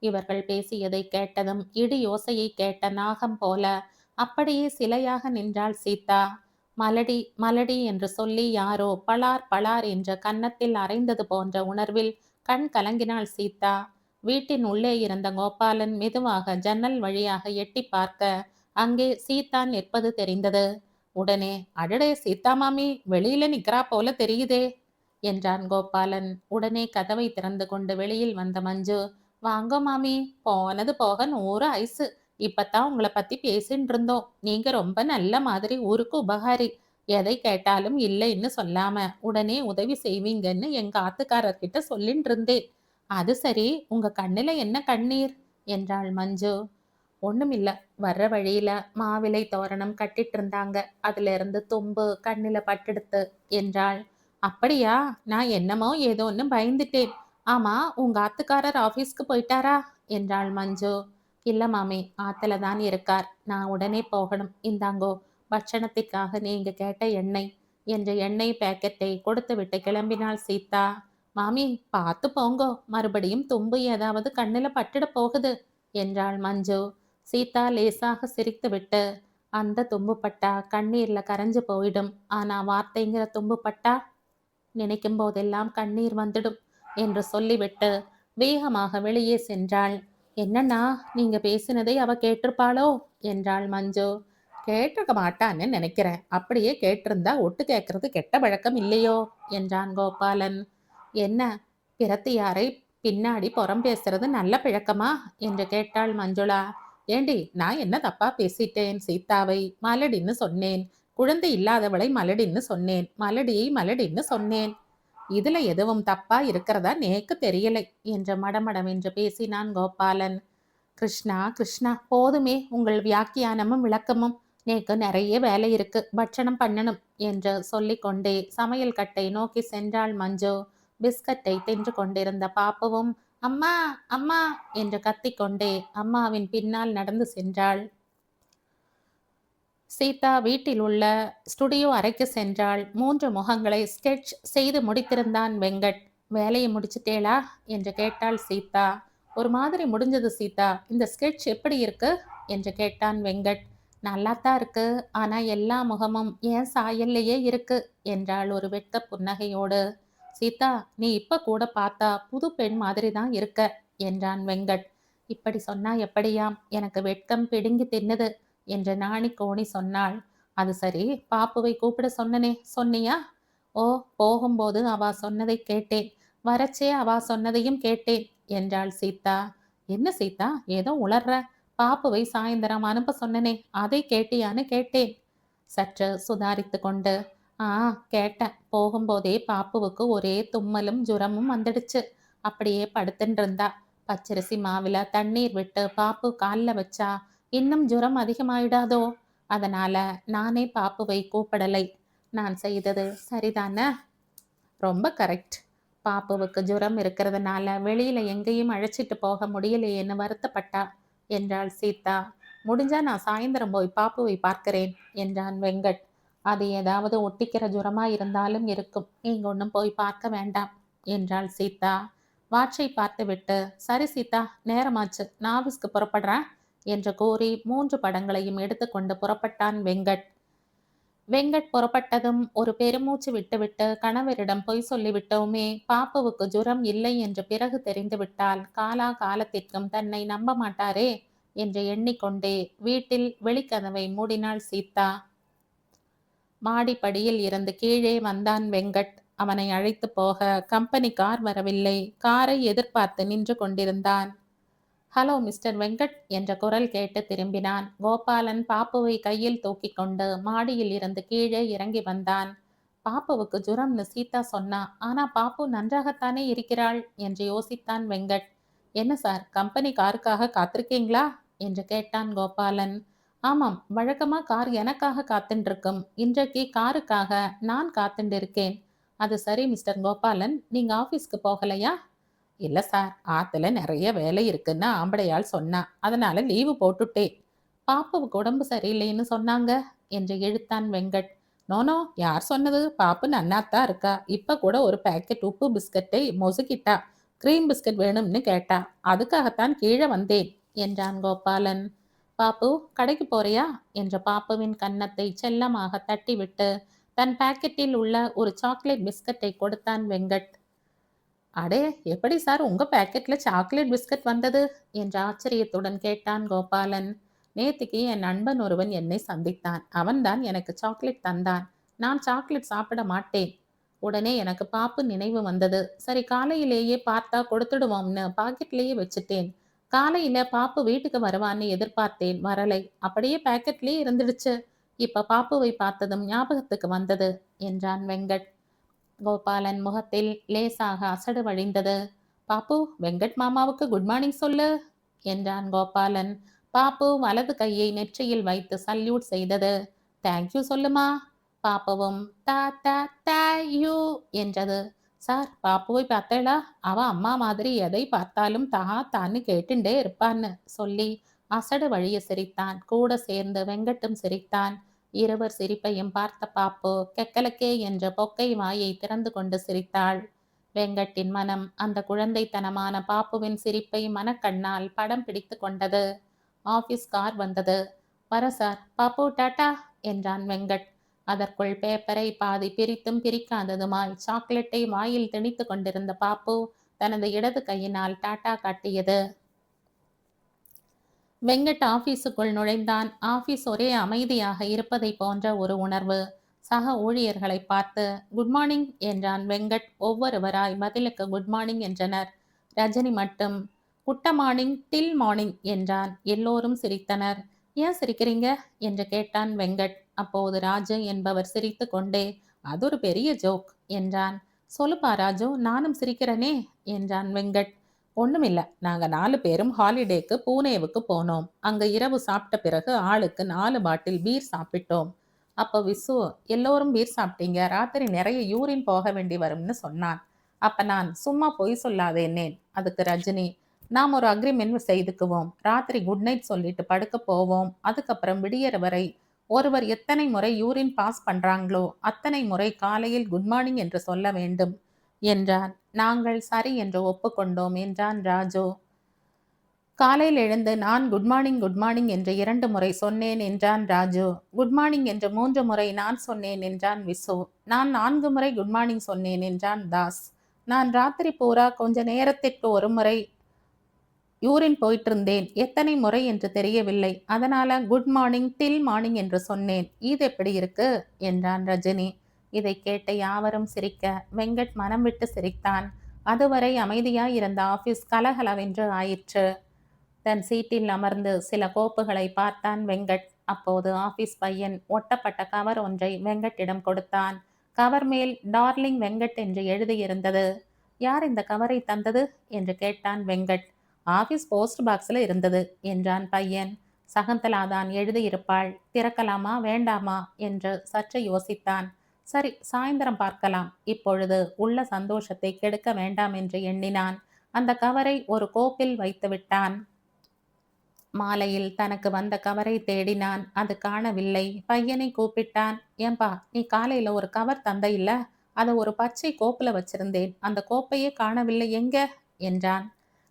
இவர்கள் பேசியதை கேட்டதும் இடி யோசையை கேட்ட நாகம் போல அப்படியே சிலையாக நின்றாள் சீதா. மலடி மலடி என்று சொல்லி யாரோ பளார் பளார் என்ற கன்னத்தில் அரைந்தது போன்ற உணர்வில் கண் கலங்கினாள் சீதா. வீட்டின் உள்ளே இருந்த கோபாலன் மெதுவாக ஜன்னல் வழியாக எட்டி பார்க்க அங்கே சீதா நிற்பது தெரிந்தது. உடனே, அடடே சீதா மாமி, வெளியில நிக்கிறா போல தெரியுதே என்றான் கோபாலன். உடனே கதவை திறந்து கொண்டு வெளியில் வந்த மஞ்சு, வாங்க மாமி, போனது போக 100 ஐசு. இப்பத்தான் உங்களை பத்தி பேசிட்டு இருந்தோம். நீங்க ரொம்ப நல்ல மாதிரி ஊருக்கு உபகாரி. எதை கேட்டாலும் இல்லைன்னு சொல்லாம உடனே உதவி செய்வீங்கன்னு எங்க ஆத்துக்காரர்கிட்ட சொல்லிட்டு இருந்தேன். அது சரி, உங்க கண்ணுல என்ன கண்ணீர் என்றாள் மஞ்சு. ஒண்ணுமில்ல, வர்ற வழியில மாவிலை தோரணம் கட்டிட்டு இருந்தாங்க, அதுல இருந்து தும்பு கண்ணுல பட்டெடுத்து என்றாள். அப்படியா? நான் என்னமோ ஏதோன்னு பயந்துட்டேன். ஆமா, உங்க ஆத்துக்காரர் ஆபீஸ்க்கு போயிட்டாரா என்றாள் மஞ்சு. இல்ல மாமி, ஆத்துல தான் இருக்கார். நான் உடனே போகணும். இந்தாங்கோ, பட்சணத்திற்காக நீங்க கேட்ட எண்ணெய் என்ற எண்ணெய் பேக்கெட்டை கொடுத்து விட்டு கிளம்பினாள் சீதா. மாமி, பார்த்து போங்கோ, மறுபடியும் தும்பு ஏதாவது கண்ணுல பட்டுட போகுது என்றாள் மஞ்சு. சீதா லேசாக சிரித்துவிட்டு, அந்த தும்பு பட்டா கண்ணீர்ல கரைஞ்சு போயிடும். ஆனா வார்த்தைங்கிற தும்பு பட்டா நினைக்கும் போதெல்லாம் கண்ணீர் வந்துடும் என்று சொல்லிவிட்டு வேகமாக வெளியே சென்றாள். என்னண்ணா, நீங்க பேசினதை அவ கேட்டிருப்பாளோ என்றாள் மஞ்சு. கேட்டிருக்க மாட்டான்னு நினைக்கிறேன். அப்படியே கேட்டிருந்தா ஒட்டு கேட்கறது கெட்ட பழக்கம் இல்லையோ என்றான் கோபாலன். என்ன, பிரத்தியாரை பின்னாடி புறம் பேசுறது நல்ல பழக்கமா என்று கேட்டாள் மஞ்சுளா. ஏண்டி, நான் என்ன தப்பா பேசிட்டேன்? சீதாவை மலடின்னு சொன்னேன், குழந்தை இல்லாதவளை மலடின்னு சொன்னேன், மலடியை மலடின்னு சொன்னேன். இதுல எதுவும் தப்பா இருக்கிறதா நேக்கு தெரியலை என்று மடமடவென்று பேசினான் கோபாலன். கிருஷ்ணா கிருஷ்ணா, போதுமே உங்கள் வியாக்கியானமும் விளக்கமும். நேக்கு நிறைய வேலை இருக்கு, பட்சணம் பண்ணணும் என்று சொல்லிக்கொண்டே சமையல் கட்டை நோக்கி சென்றாள் மஞ்சு. பிஸ்கட்டை தின்று கொண்டிருந்த பாப்புவும் அம்மா அம்மா என்று கத்திக்கொண்டே அம்மாவின் பின்னால் நடந்து சென்றாள். சீதா வீட்டில் உள்ள ஸ்டுடியோ அறைக்கு சென்றாள். 3 முகங்களை ஸ்கெட்ச் செய்து முடித்திருந்தான் வெங்கட். வேலையை முடிச்சிட்டேளா என்று கேட்டாள் சீதா. ஒரு மாதிரி முடிஞ்சது சீதா. இந்த ஸ்கெட்ச் எப்படி இருக்கு என்று கேட்டான் வெங்கட். நல்லாத்தான் இருக்கு, ஆனா எல்லா முகமும் ஏன் சாயல்லையே இருக்கு என்றாள் ஒரு வெட்க புன்னகையோடு. சீதா, நீ இப்ப கூட பார்த்தா புது பெண் மாதிரி தான் இருக்க என்றான் வெங்கட். இப்படி சொன்னா எப்படியாம், எனக்கு வெட்கம் பிடுங்கி தின்னுது என்று நாணி கோணி சொன்னாள். அது சரி, பாப்புவை கூப்பிட சொன்னனே, சொன்னியா? ஓ, போகும்போது அவ சொன்னதை கேட்டேன், வரச்சே அவ சொன்னதையும் கேட்டேன் என்றாள் சீதா. என்ன சீதா, ஏதோ உளர்ற? பாப்புவை சாயந்தரம் அனுப்ப சொன்னனே, அதை கேட்டியான்னு கேட்டேன். சற்று சுதாரித்து கொண்டு, ஆ, கேட்டேன். போகும்போதே பாப்புவுக்கு ஒரே தும்மலும் ஜுரமும் வந்துடுச்சு. அப்படியே படுத்துன்னு இருந்தா. பச்சரிசி மாவுல தண்ணீர் விட்டு பாப்பு கால்ல வச்சா இன்னும் ஜுரம் அதிகமாயிடாதோ? அதனால நானே பாப்புவை கூப்பிடலை. நான் செய்தது சரிதானே? ரொம்ப கரெக்ட். பாப்புவுக்கு ஜுரம் இருக்கிறதுனால வெளியில எங்கேயும் அழைச்சிட்டு போக முடியலையேன்னு வருத்தப்பட்டா என்றாள் சீதா. முடிஞ்சா நான் சாயந்தரம் போய் பாப்புவை பார்க்கிறேன் என்றான் வெங்கட். அது ஏதாவது ஒட்டிக்கிற ஜுரமா இருந்தாலும் இருக்கும். நீங்க ஒன்றும் போய் பார்க்க வேண்டாம் என்றாள் சீதா. வாட்சை பார்த்துவிட்டு சரி சீதா, நேரமாச்சு, நான் ஆபீஸ்க்கு புறப்படுறேன் என்று கூறி 3 படங்களையும் எடுத்துக்கொண்டு புறப்பட்டான் வெங்கட். வெங்கட் புறப்பட்டதும் ஒரு பெருமூச்சு விட்டுவிட்டு கணவரிடம் பொய் சொல்லிவிட்டோமே, பாப்புவுக்கு ஜுரம் இல்லை என்று பிறகு தெரிந்துவிட்டால் காலா காலத்திற்கும் தன்னை நம்ப மாட்டாரே என்று எண்ணிக்கொண்டே வீட்டில் வெளிக்கதவை மூடினாள் சீதா. மாடிப்படியில் இருந்து கீழே வந்தான் வெங்கட். அவனை அழைத்து போக கம்பெனி கார் வரவில்லை. காரை எதிர்பார்த்து நின்று கொண்டிருந்தான். ஹலோ மிஸ்டர் வெங்கட் என்ற குரல் கேட்டு திரும்பினான். கோபாலன் பாப்புவை கையில் தூக்கி கொண்டு மாடியில் இருந்து கீழே இறங்கி வந்தான். பாப்புவுக்கு ஜுரம்னு சீதா சொன்னா, ஆனா பாப்பு நன்றாகத்தானே இருக்கிறாள் என்று யோசித்தான் வெங்கட். என்ன சார், கம்பெனி காருக்காக காத்திருக்கீங்களா என்று கேட்டான் கோபாலன். ஆமாம், வழக்கமா கார் எனக்காக காத்துண்டிருக்கும். இன்றைக்கு காருக்காக நான் காத்துண்டிருக்கேன். அது சரி மிஸ்டர் கோபாலன், நீங்க ஆபீஸ்க்கு போகலையா? இல்ல சார், ஆத்துல நிறைய வேலை இருக்குன்னு ஆம்படையாள் சொன்னா, அதனால லீவு போட்டுட்டேன். பாப்புவுக்கு உடம்பு சரியில்லைன்னு சொன்னாங்க என்று இழுத்தான் வெங்கட். நோனோ, யார் சொன்னது? பாப்பு நன்னாத்தான் இருக்கா. இப்ப கூட ஒரு பேக்கெட் உப்பு பிஸ்கட்டை மொசுக்கிட்டா. கிரீம் பிஸ்கட் வேணும்னு கேட்டா. அதுக்காகத்தான் கீழே வந்தேன் என்றான் கோபாலன். பாப்பு, கடைக்கு போறியா என்ற பாப்புவின் கன்னத்தை செல்லமாக தட்டிவிட்டு தன் பாக்கெட்டில் உள்ள ஒரு சாக்லேட் பிஸ்கட்டை கொடுத்தான் வெங்கட். அடே, எப்படி சார் உங்க பாக்கெட்ல சாக்லேட் பிஸ்கட் வந்தது என்ற ஆச்சரியத்துடன் கேட்டான் கோபாலன். நேத்திக்கு என் நண்பன் ஒருவன் என்னை சந்தித்தான். அவன்தான் எனக்கு சாக்லேட் தந்தான். நான் சாக்லேட் சாப்பிட மாட்டேன். உடனே எனக்கு பாப்பு நினைவு வந்தது. சரி, காலையிலேயே பார்த்தா கொடுத்துடுவோம்னு பாக்கெட்லேயே வச்சுட்டேன். காலையில பாப்பு வீட்டுக்கு வருவான்னு எதிர்பார்த்தேன், வரலை. அப்படியே பாக்கெட்லேயே இருந்துடுச்சு. இப்ப பாப்புவை பார்த்ததும் ஞாபகத்துக்கு வந்தது என்றான் வெங்கட். கோபாலன் முகத்தில் லேசாக அசடு வழிந்தது. பாப்பு, வெங்கட் மாமாவுக்கு குட் மார்னிங் சொல்லு என்றான் கோபாலன். பாப்பு வலது கையை நெற்றியில் வைத்து சல்யூட் செய்தது. தேங்க்யூ சொல்லுமா. பாப்புவும் தா தா தேங்க்யூ என்றது. சார், பாப்புவை பார்த்தேளா? அவ அம்மா மாதிரி எதை பார்த்தாலும் தகா தான்னு கேட்டுண்டே இருப்பான்னு சொல்லி அசடு வழிய சிரித்தான். கூட சேர்ந்து வெங்கட்டும் சிரித்தான். இருவர் சிரிப்பையும் பார்த்த பாப்பு கெக்கலக்கே என்ற பொக்கை வாயை திறந்து கொண்டு சிரித்தாள். வெங்கட்டின் மனம் அந்த குழந்தைத்தனமான பாப்புவின் சிரிப்பை மனக்கண்ணால் படம் பிடித்து கொண்டது. ஆபீஸ் கார் வந்தது. வர சார், பாப்பு டாட்டா என்றான் வெங்கட். அதற்குள் பேப்பரை பாதி பிரித்தும் பிரிக்காததுமாய் சாக்லேட்டை வாயில் திணித்து கொண்டிருந்த பாப்பு தனது இடது கையினால் டாட்டா காட்டியது. வெங்கட் ஆபீஸுக்குள் நுழைந்தான். ஆபீஸ் ஒரே அமைதியாக இருப்பதை போன்ற ஒரு உணர்வு. சக ஊழியர்களை பார்த்து குட் மார்னிங் என்றான் வெங்கட். ஒவ்வொருவராய் பதிலுக்கு குட் மார்னிங் என்றனர். ரஜினி மட்டும் குட்ட மார்னிங் டில் மார்னிங் என்றான். எல்லோரும் சிரித்தனர். ஏன் சிரிக்கிறீங்க என்று கேட்டான் வெங்கட். அப்போது ராஜு என்பவர் சிரித்து கொண்டே அது ஒரு பெரிய ஜோக் என்றான். சொல்லுப்பா ராஜு, நானும் சிரிக்கிறனே என்றான் வெங்கட். ஒண்ணுமில்ல, நாங்க 4 பேரும் ஹாலிடேக்கு பூனேவுக்கு போனோம். அங்க இரவு சாப்பிட்ட பிறகு ஆளுக்கு 4 பாட்டில் பீர் சாப்பிட்டோம். அப்போ விசு, எல்லோரும் பீர் சாப்பிட்டீங்க, ராத்திரி நிறைய யூரின் போக வேண்டி வரும்னு சொன்னான். அப்ப நான் சும்மா பொய் சொல்லாதேன்னேன். அதுக்கு ரஜினி, நாம் ஒரு அக்ரிமெண்ட் செய்துக்குவோம். ராத்திரி குட் நைட் சொல்லிட்டு படுக்க போவோம். அதுக்கப்புறம் விடியற வரை ஒருவர் எத்தனை முறை யூரின் பாஸ் பண்றாங்களோ அத்தனை முறை காலையில் குட் மார்னிங் என்று சொல்ல வேண்டும் என்றான். நாங்கள் சரி என்று ஒப்புக்கொண்டோம் என்றான் ராஜு. காலையில் எழுந்து நான் குட் மார்னிங் குட் மார்னிங் என்று 2 முறை சொன்னேன் என்றான் ராஜு. குட் மார்னிங் என்று 3 முறை நான் சொன்னேன் என்றான் விசு. நான் 4 முறை குட் மார்னிங் சொன்னேன் என்றான் தாஸ். நான் ராத்திரி பூரா கொஞ்ச நேரத்திற்கு ஒரு முறை யூரின் போயிட்டு இருந்தேன். எத்தனை முறை என்று தெரியவில்லை. அதனால குட் மார்னிங் டில் மார்னிங் என்று சொன்னேன். இது எப்படி இருக்கு என்றான் ரஜினி. இதை கேட்ட யாவரும் சிரிக்க வெங்கட் மனம் விட்டு சிரித்தான். அதுவரை அமைதியாய் இருந்த ஆபீஸ் கலகலவென்று ஆயிற்று. தன் சீட்டில் அமர்ந்து சில கோப்புகளை பார்த்தான் வெங்கட். அப்போது ஆபீஸ் பையன் ஒட்டப்பட்ட கவர் ஒன்றை வெங்கட்டிடம் கொடுத்தான். கவர் மேல் டார்லிங் வெங்கட் என்று எழுதியிருந்தது. யார் இந்த கவரை தந்தது என்று கேட்டான் வெங்கட். ஆபீஸ் போஸ்ட் பாக்ஸில் இருந்தது என்றான் பையன். சகுந்தலாதான் எழுதியிருப்பாள். திறக்கலாமா வேண்டாமா என்று சற்று யோசித்தான். சரி, சாயந்தரம் பார்க்கலாம். இப்பொழுது உள்ள சந்தோஷத்தை கெடுக்க வேண்டாம் என்று எண்ணினான். அந்த கவரை ஒரு கோப்பில் வைத்து விட்டான். மாலையில் தனக்கு வந்த கவரை தேடினான். அது காணவில்லை. பையனை கூப்பிட்டான். ஏம்பா, நீ காலையில ஒரு கவர் தந்த இல்ல, அதை ஒரு பச்சை கோப்புல வச்சிருந்தேன். அந்த கோப்பையே காணவில்லை, எங்க என்றான்.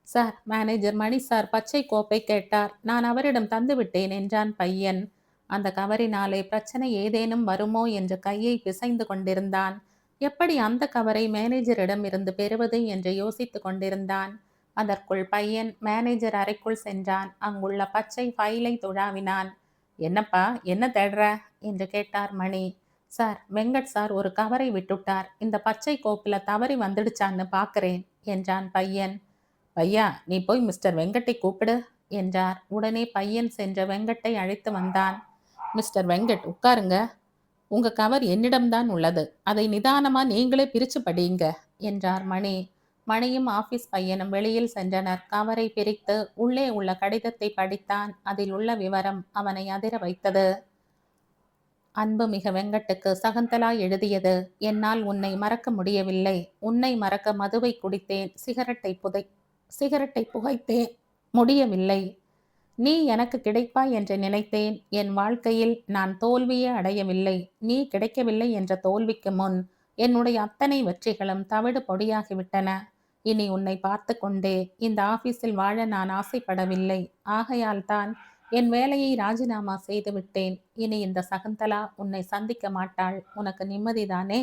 சார், மேனேஜர் மணி சார் பச்சை கோப்பை கேட்டார். நான் அவரிடம் தந்து விட்டேன் என்றான் பையன். அந்த கவரினாலே பிரச்சனை ஏதேனும் வருமோ என்று கையை பிசைந்து கொண்டிருந்தான். எப்படி அந்த கவரை மேனேஜரிடம் இருந்து பெறுவது என்று யோசித்து கொண்டிருந்தான். அதற்குள் பையன் மேனேஜர் அறைக்குள் சென்றான். அங்குள்ள பச்சை ஃபைலை துழாவினான். என்னப்பா, என்ன தேடுற என்று கேட்டார் மணி. சார், வெங்கட் சார் ஒரு கவரை விட்டுட்டார். இந்த பச்சை கோப்புல தவறி வந்துடுச்சான்னு பார்க்கிறேன் என்றான் பையன். பையா, நீ போய் மிஸ்டர் வெங்கட்டை கூப்பிடு என்றார். உடனே பையன் சென்ற வெங்கட்டை அழைத்து வந்தான். மிஸ்டர் வெங்கட், உட்காருங்க. உங்க கவர் என்னிடம்தான் உள்ளது. அதை நிதானமா நீங்களே பிரிச்சு படியுங்க என்றார் மணி. மணியும் ஆபீஸ் பையனும் வெளியில் சென்றனர். கவரை பிரித்து உள்ளே உள்ள கடிதத்தை படித்தான். அதில் உள்ள விவரம் அவனை அதிர வைத்தது. அன்புமிக வெங்கட்டுக்கு சகுந்தலா எழுதியது. என்னால் உன்னை மறக்க முடியவில்லை. உன்னை மறக்க மதுவை குடித்தேன். சிகரெட்டை புகைத்தேன். முடியவில்லை. நீ எனக்கு கிடைப்பாய் என்று நினைத்தேன். என் வாழ்க்கையில் நான் தோல்வியே அடையவில்லை. நீ கிடைக்கவில்லை என்ற தோல்விக்கு முன் என்னுடைய அத்தனை வெற்றிகளும் தவிடு பொடியாகிவிட்டன. இனி உன்னை பார்த்து கொண்டே இந்த ஆபீஸில் வாழ நான் ஆசைப்படவில்லை. ஆகையால் தான் என் வேலையை ராஜினாமா செய்து விட்டேன். இனி இந்த சகுந்தலா உன்னை சந்திக்க மாட்டாள். உனக்கு நிம்மதிதானே?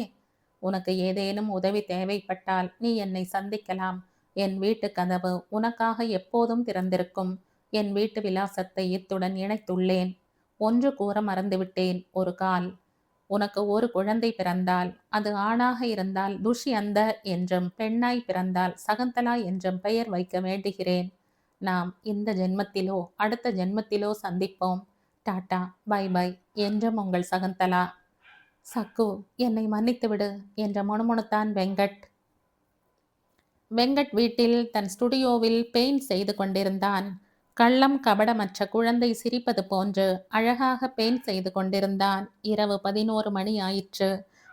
உனக்கு ஏதேனும் உதவி தேவைப்பட்டால் நீ என்னை சந்திக்கலாம். என் வீட்டு கதவு உனக்காக எப்போதும் திறந்திருக்கும். என் வீட்டு விலாசத்தை இத்துடன் இணைத்துள்ளேன். ஒன்று கூற மறந்துவிட்டேன். ஒரு கால் உனக்கு ஒரு குழந்தை பிறந்தால் அது ஆணாக இருந்தால் துஷ்யந்த என்றும், பெண்ணாய் பிறந்தால் சகுந்தலா என்றும் பெயர் வைக்க வேண்டுகிறேன். நாம் இந்த ஜென்மத்திலோ அடுத்த ஜென்மத்திலோ சந்திப்போம். Tata, bye bye. என்றும் உங்கள் சகுந்தலா. சக்கு, என்னை மன்னித்துவிடு என்று முணுமுணுத்தான் வெங்கட். வெங்கட் வீட்டில் தன் ஸ்டுடியோவில் பெயிண்ட் செய்து கொண்டிருந்தான். கள்ளம் கபடமற்ற குழந்தை சிரிப்பது போன்று அழகாக பெயிண்ட் செய்து கொண்டிருந்தான். இரவு 11 மணி ஆயிற்று.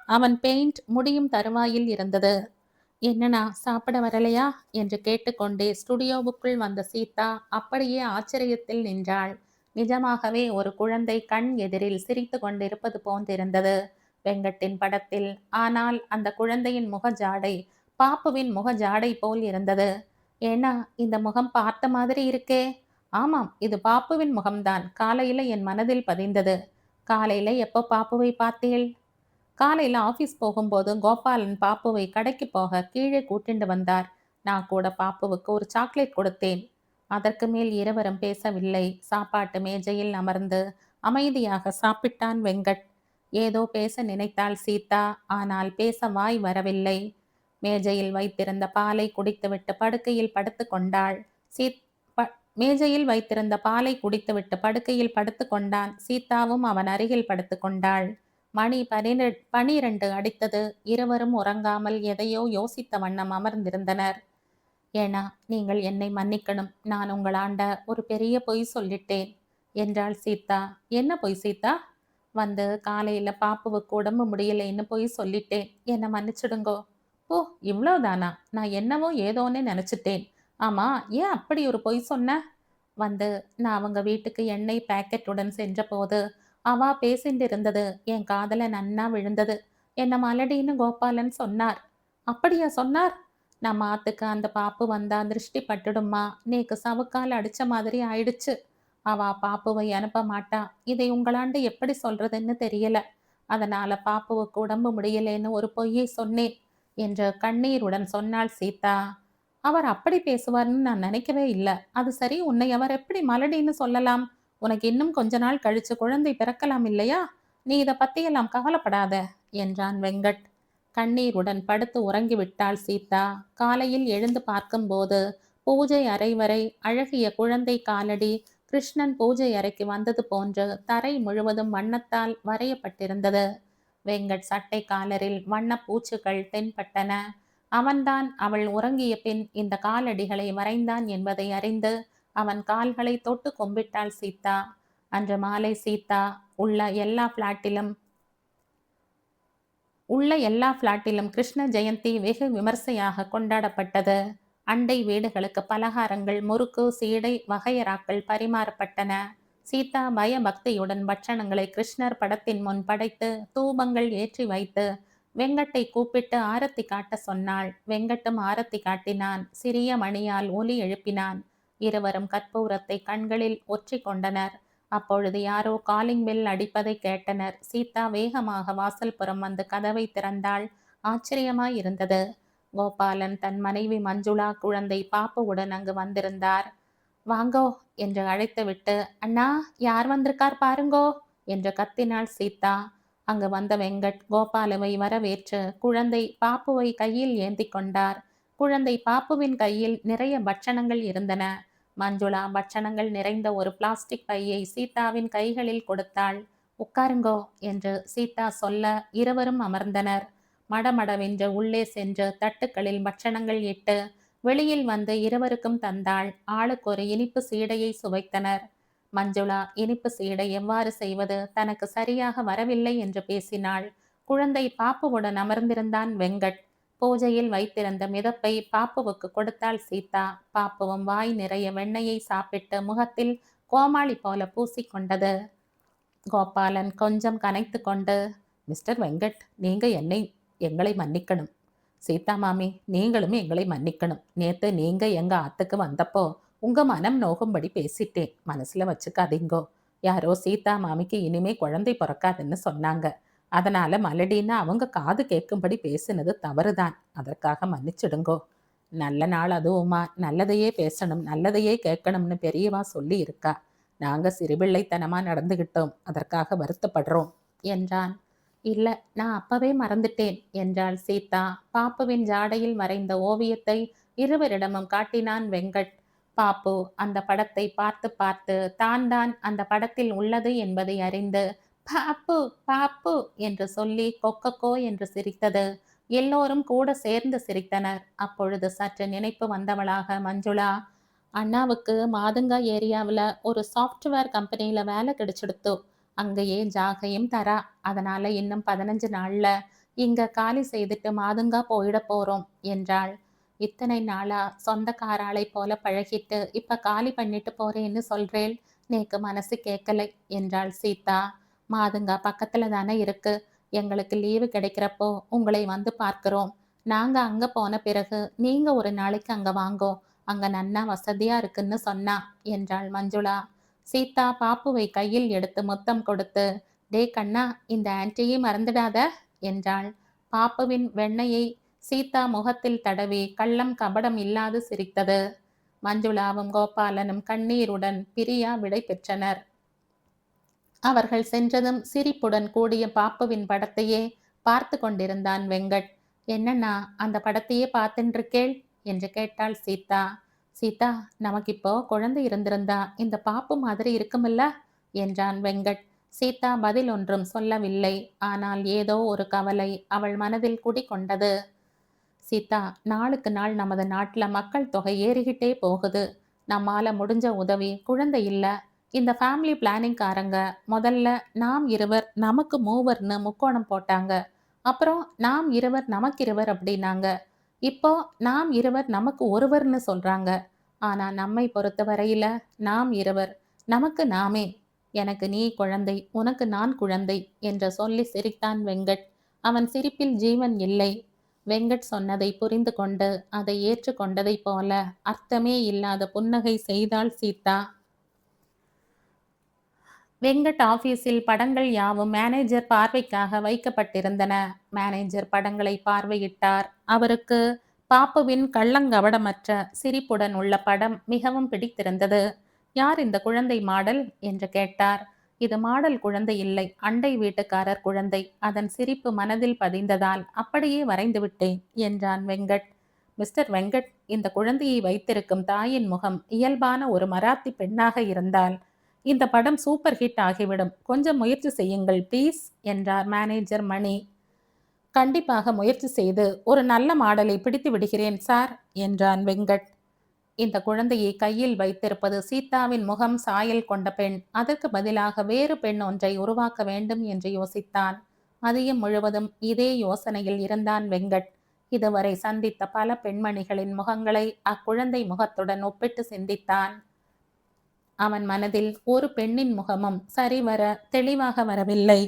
அவன் பெயிண்ட் முடியும் தருவாயில் இருந்தது. என்னண்ணா, சாப்பிட வரலையா என்று கேட்டுக்கொண்டே ஸ்டுடியோவுக்குள் வந்த சீதா அப்படியே ஆச்சரியத்தில் நின்றாள். நிஜமாகவே ஒரு குழந்தை கண் எதிரில் சிரித்து கொண்டிருப்பது போன்றிருந்தது வெங்கட்டின் படத்தில். ஆனால் அந்த குழந்தையின் முக ஜாடை பாப்புவின் முக ஜாடை போல் இருந்தது. ஏன்னா, இந்த முகம் பார்த்த மாதிரி இருக்கே. ஆமாம், இது பாப்புவின் முகம்தான். காலையில என் மனதில் பதிந்தது. காலையில எப்போ பாப்புவை பார்த்தீள்? காலையில ஆபீஸ் போகும்போது கோபாலன் பாப்புவை கடைக்கு போக கீழே கூட்டிண்டு வந்தார். நான் கூட பாப்புவுக்கு ஒரு சாக்லேட் கொடுத்தேன். அதற்கு மேல் இருவரும் பேசவில்லை. சாப்பாட்டு மேஜையில் அமர்ந்து அமைதியாக சாப்பிட்டான் வெங்கட். ஏதோ பேச நினைத்தாள் சீதா. ஆனால் பேச வாய் வரவில்லை. மேஜையில் வைத்திருந்த பாலை குடித்துவிட்டு படுக்கையில் படுத்து கொண்டாள். மேஜையில் வைத்திருந்த பாலை குடித்துவிட்டு படுக்கையில் படுத்து கொண்டான். சீதாவும் அவன் அருகில் படுத்து கொண்டாள். மணி 12 அடித்தது. இருவரும் உறங்காமல் எதையோ யோசித்த வண்ணம் அமர்ந்திருந்தனர். ஏன்னா, நீங்கள் என்னை மன்னிக்கணும். நான் உங்களாண்ட ஒரு பெரிய பொய் சொல்லிட்டேன் என்றாள் சீதா. என்ன பொய் சீதா? வந்து காலையில பாப்புவுக்கு உடம்பு முடியலைன்னு பொய் சொல்லிட்டேன். என்னை மன்னிச்சிடுங்கோ. ஓ, இவ்வளவுதானா? நான் என்னவோ ஏதோன்னு நினைச்சிட்டேன். ஆமா, ஏன் அப்படி ஒரு பொய் சொன்ன? வந்து நான் அவங்க வீட்டுக்கு எண்ணெய் பேக்கெட்டுடன் சென்ற போது அவா பேசிட்டு இருந்தது என் காதல நன்னா விழுந்தது. என்ன மலடின்னு கோபாலன் சொன்னார். அப்படியா சொன்னார்? நம்ம ஆத்துக்கு அந்த பாப்பு வந்தா திருஷ்டி பட்டுடுமா? நேக்கு சவுக்கால் அடிச்ச மாதிரி ஆயிடுச்சு. அவா பாப்புவை அனுப்ப மாட்டா. இதை உங்களாண்டு எப்படி சொல்றதுன்னு தெரியல. அதனால பாப்புவுக்கு உடம்பு முடியலேன்னு ஒரு பொய்யை சொன்னேன் என்று கண்ணீருடன் சொன்னாள் சீதா. அவர் அப்படி பேசுவார்னு நான் நினைக்கவே இல்லை. அது சரி, உன்னை அவர் எப்படி மலடின்னு சொல்லலாம்? உனக்கு இன்னும் கொஞ்ச நாள் கழிச்சு குழந்தை பிறக்கலாம் இல்லையா? நீ இதை பத்தியெல்லாம் கவலைப்படாத என்றான் வெங்கட். கண்ணீருடன் படுத்து உறங்கிவிட்டாள் சீதா. காலையில் எழுந்து பார்க்கும்போது பூஜை அறை வரை அழகிய குழந்தை காலடி கிருஷ்ணன் பூஜை அறைக்கு வந்தது போன்று தரை முழுவதும் வண்ணத்தால் வரையப்பட்டிருந்தது. வெங்கட் சட்டை காலரில் வண்ண பூச்சுகள் தென்பட்டன. அவன்தான் அவள் உறங்கிய பின் இந்த காலடிகளை வரைந்தான் என்பதை அறிந்து அவன் கால்களை தொட்டு கும்பிட்டாள் சீதா. அன்று மாலை சீதா உள்ள எல்லா பிளாட்டிலும் கிருஷ்ண ஜெயந்தி வெகு விமர்சையாக கொண்டாடப்பட்டது. அண்டை வீடுகளுக்கு பலகாரங்கள், முறுக்கு, சீடை வகையறாக்கள் பரிமாறப்பட்டன. சீதா பயபக்தியுடன் பட்சணங்களை கிருஷ்ணர் படத்தின் முன் படைத்து தூபங்கள் ஏற்றி வைத்து வெங்கட்டை கூப்பிட்டு ஆரத்தி காட்ட சொன்னாள். வெங்கட்டும் ஆரத்தி காட்டினான். சிறிய மணியால் ஒலி எழுப்பினான். இருவரும் கற்பூரத்தை கண்களில் ஒற்றி கொண்டனர். அப்பொழுது யாரோ காலிங் பெல் அடிப்பதை கேட்டனர். சீதா வேகமாக வாசல் புறம் வந்து கதவை திறந்தாள். ஆச்சரியமாயிருந்தது. கோபாலன் தன் மனைவி மஞ்சுளா, குழந்தை பாப்புவுடன் அங்கு வந்திருந்தார். வாங்கோ என்று அழைத்துவிட்டு, அண்ணா யார் வந்திருக்கார் பாருங்கோ என்று கத்தினாள் சீதா. அங்கு வந்த வெங்கட் கோபாலுவை வரவேற்று குழந்தை பாப்புவை கையில் ஏந்தி கொண்டார். குழந்தை பாப்புவின் கையில் நிறைய பட்சணங்கள் இருந்தன. மஞ்சுளா பட்சணங்கள் நிறைந்த ஒரு பிளாஸ்டிக் பையை சீதாவின் கைகளில் கொடுத்தாள். உட்காருங்கோ என்று சீதா சொல்ல இருவரும் அமர்ந்தனர். மடமடவென்று உள்ளே சென்று தட்டுக்களில் பட்சணங்கள் இட்டு வெளியில் வந்து இருவருக்கும் தந்தாள். ஆளுக்கு ஒரு இனிப்பு சீடையை சுவைத்தனர். மஞ்சுளா இனிப்பு சீடை எவ்வாறு செய்வது தனக்கு சரியாக வரவில்லை என்று பேசினாள். குழந்தை பாப்புவுடன் அமர்ந்திருந்தான் வெங்கட். பூஜையில் வைத்திருந்த மிதப்பை பாப்புவுக்கு கொடுத்தாள் சீதா. பாப்புவும் வாய் நிறைய வெண்ணெயை சாப்பிட்டு முகத்தில் கோமாளி போல பூசிக்கொண்டது. கோபாலன் கொஞ்சம் கனைத்து கொண்டு, மிஸ்டர் வெங்கட், நீங்க எங்களை மன்னிக்கணும். சீதா மாமி, நீங்களும் எங்களை மன்னிக்கணும். நேத்து நீங்க எங்க ஆத்துக்கு வந்தப்போ உங்க மனம் நோகும்படி பேசிட்டேன். மனசுல வச்சுக்காதீங்கோ. யாரோ சீதா மாமிக்கு இனிமே குழந்தை பிறக்காதுன்னு சொன்னாங்க. அதனால மலடின்னு அவங்க காது கேட்கும்படி பேசினது தவறுதான். அதற்காக மன்னிச்சிடுங்கோ. நல்ல நாள் அதுவுமா. நல்லதையே பேசணும், நல்லதையே கேட்கணும்னு பெரியவா சொல்லி இருக்கா. நாங்க சிறுபிள்ளைத்தனமா நடந்துகிட்டோம். அதற்காக வருத்தப்படுறோம் என்றான். இல்ல, நான் அப்பவே மறந்துட்டேன் என்றாள் சீதா. பாப்புவின் ஜாடையில் வரைந்த ஓவியத்தை இருவரிடமும் காட்டினான் வெங்கட். பாப்பு அந்த படத்தை பார்த்து பார்த்து தான் அந்த படத்தில் உள்ளது என்பதை அறிந்து பாப்பு பாப்பு என்று சொல்லி கொக்கோ என்று சிரித்தது. எல்லோரும் கூட சேர்ந்து சிரித்தனர். அப்பொழுது சற்று நினைப்பு வந்தவளாக மஞ்சுளா, அண்ணாவுக்கு மாதுங்கா ஏரியாவில் ஒரு சாஃப்ட்வேர் கம்பெனியில் வேலை கிடைச்சிடுத்து. அங்கேயே ஜாகையும் தரா. அதனால இன்னும் 15 நாள்ல இங்க காலி செய்துட்டு மாதுங்கா போயிட போறோம் என்றாள். இத்தனை நாளா சொந்தக்காராளை போல பழகிட்டு இப்ப காலி பண்ணிட்டு போறேன்னு சொல்றேன். நேக்கு மனசு கேட்கலை என்றாள் சீதா. மாதுங்கா பக்கத்துல தானே இருக்கு. எங்களுக்கு லீவு கிடைக்கிறப்போ உங்களை வந்து பார்க்கிறோம். நாங்க அங்க போன பிறகு நீங்க ஒரு நாளைக்கு அங்க வாங்கோ. அங்க நன்னா வசதியா இருக்குன்னு சொன்னா என்றாள் மஞ்சுளா. சீதா பாப்புவை கையில் எடுத்து முத்தம் கொடுத்து, டே கண்ணா, இந்த ஆன்ட்டியை மறந்துடாத என்றாள். பாப்புவின் வெண்ணையை சீதா முகத்தில் தடவி கள்ளம் கபடம் இல்லாது சிரித்தது. மஞ்சுளாவும் கோபாலனும் கண்ணீருடன் பிரியா விடை பெற்றனர். அவர்கள் சென்றதும் சிரிப்புடன் கூடிய பாப்புவின் படத்தையே பார்த்து கொண்டிருந்தான் வெங்கட். என்னண்ணா, அந்த படத்தையே பார்த்துருக்கேள் என்று கேட்டாள் சீதா. சீதா, நமக்கு இப்போ குழந்தை இருந்திருந்தா இந்த பாப்பு மாதிரி இருக்குமில்ல என்றான் வெங்கட். சீதா பதில் ஒன்றும் சொல்லவில்லை. ஆனால் ஏதோ ஒரு கவலை அவள் மனதில் குடிகொண்டது. சீதா, நாளுக்கு நாள் நமது நாட்டுல மக்கள் தொகை ஏறிக்கிட்டே போகுது. நம்மால முடிஞ்ச உதவி குழந்தை இல்ல. இந்த ஃபேமிலி பிளானிங்காரங்க முதல்ல நாம் இருவர் நமக்கு மூவர்னு முக்கோணம் போட்டாங்க. அப்புறம் நாம் இருவர் நமக்கிருவர் அப்படின்னாங்க. இப்போ நாம் இருவர் நமக்கு ஒருவர்னு சொல்றாங்க. ஆனா நம்மை பொறுத்த வரையில நாம் இருவர், நமக்கு நாமே. எனக்கு நீ குழந்தை, உனக்கு நான் குழந்தை என்று சொல்லி சிரித்தான் வெங்கட். அவன் சிரிப்பில் ஜீவன் இல்லை. வெங்கட் சொன்னதை புரிந்து கொண்டு அதை ஏற்றுக்கொண்டதை போல அர்த்தமே இல்லாத புன்னகை செய்தாள் சீதா. வெங்கட் ஆபீஸில் படங்கள் யாவும் மேனேஜர் பார்வைக்காக வைக்கப்பட்டிருந்தன. மேனேஜர் படங்களை பார்வையிட்டார். அவருக்கு பாப்புவின் கள்ளங்கவடமற்ற சிரிப்புடன் உள்ள படம் மிகவும் பிடித்திருந்தது. யார் இந்த குழந்தை மாடல் என்று கேட்டார். இது மாடல் குழந்தை இல்லை, அண்டை வீட்டுக்காரர் குழந்தை. அதன் சிரிப்பு மனதில் பதிந்ததால் அப்படியே வரைந்து விட்டேன் என்றான் வெங்கட். மிஸ்டர் வெங்கட், இந்த குழந்தையை வைத்திருக்கும் தாயின் முகம் இயல்பான ஒரு மராத்தி பெண்ணாக இருந்தால் இந்த படம் சூப்பர் ஹிட் ஆகிவிடும். கொஞ்சம் முயற்சி செய்யுங்கள் ப்ளீஸ் என்றார் மேனேஜர் மணி. கண்டிப்பாக முயற்சி செய்து ஒரு நல்ல மாடலை பிடித்து விடுகிறேன் சார் என்றான் வெங்கட். இந்த குழந்தையை கையில் வைத்திருப்பது சீதாவின் முகம் சாயல் கொண்ட பெண். அதற்கு பதிலாக வேறு பெண் ஒன்றை உருவாக்க வேண்டும் என்று யோசித்தான். மதியம் முழுவதும் இதே யோசனையில் இருந்தான் வெங்கட். இதுவரை சந்தித்த பல பெண்மணிகளின் முகங்களை அக்குழந்தை முகத்துடன் ஒப்பிட்டு சிந்தித்தான். அவன் மனதில் ஒரு பெண்ணின் முகமும் சரிவர தெளிவாக வரவில்லை.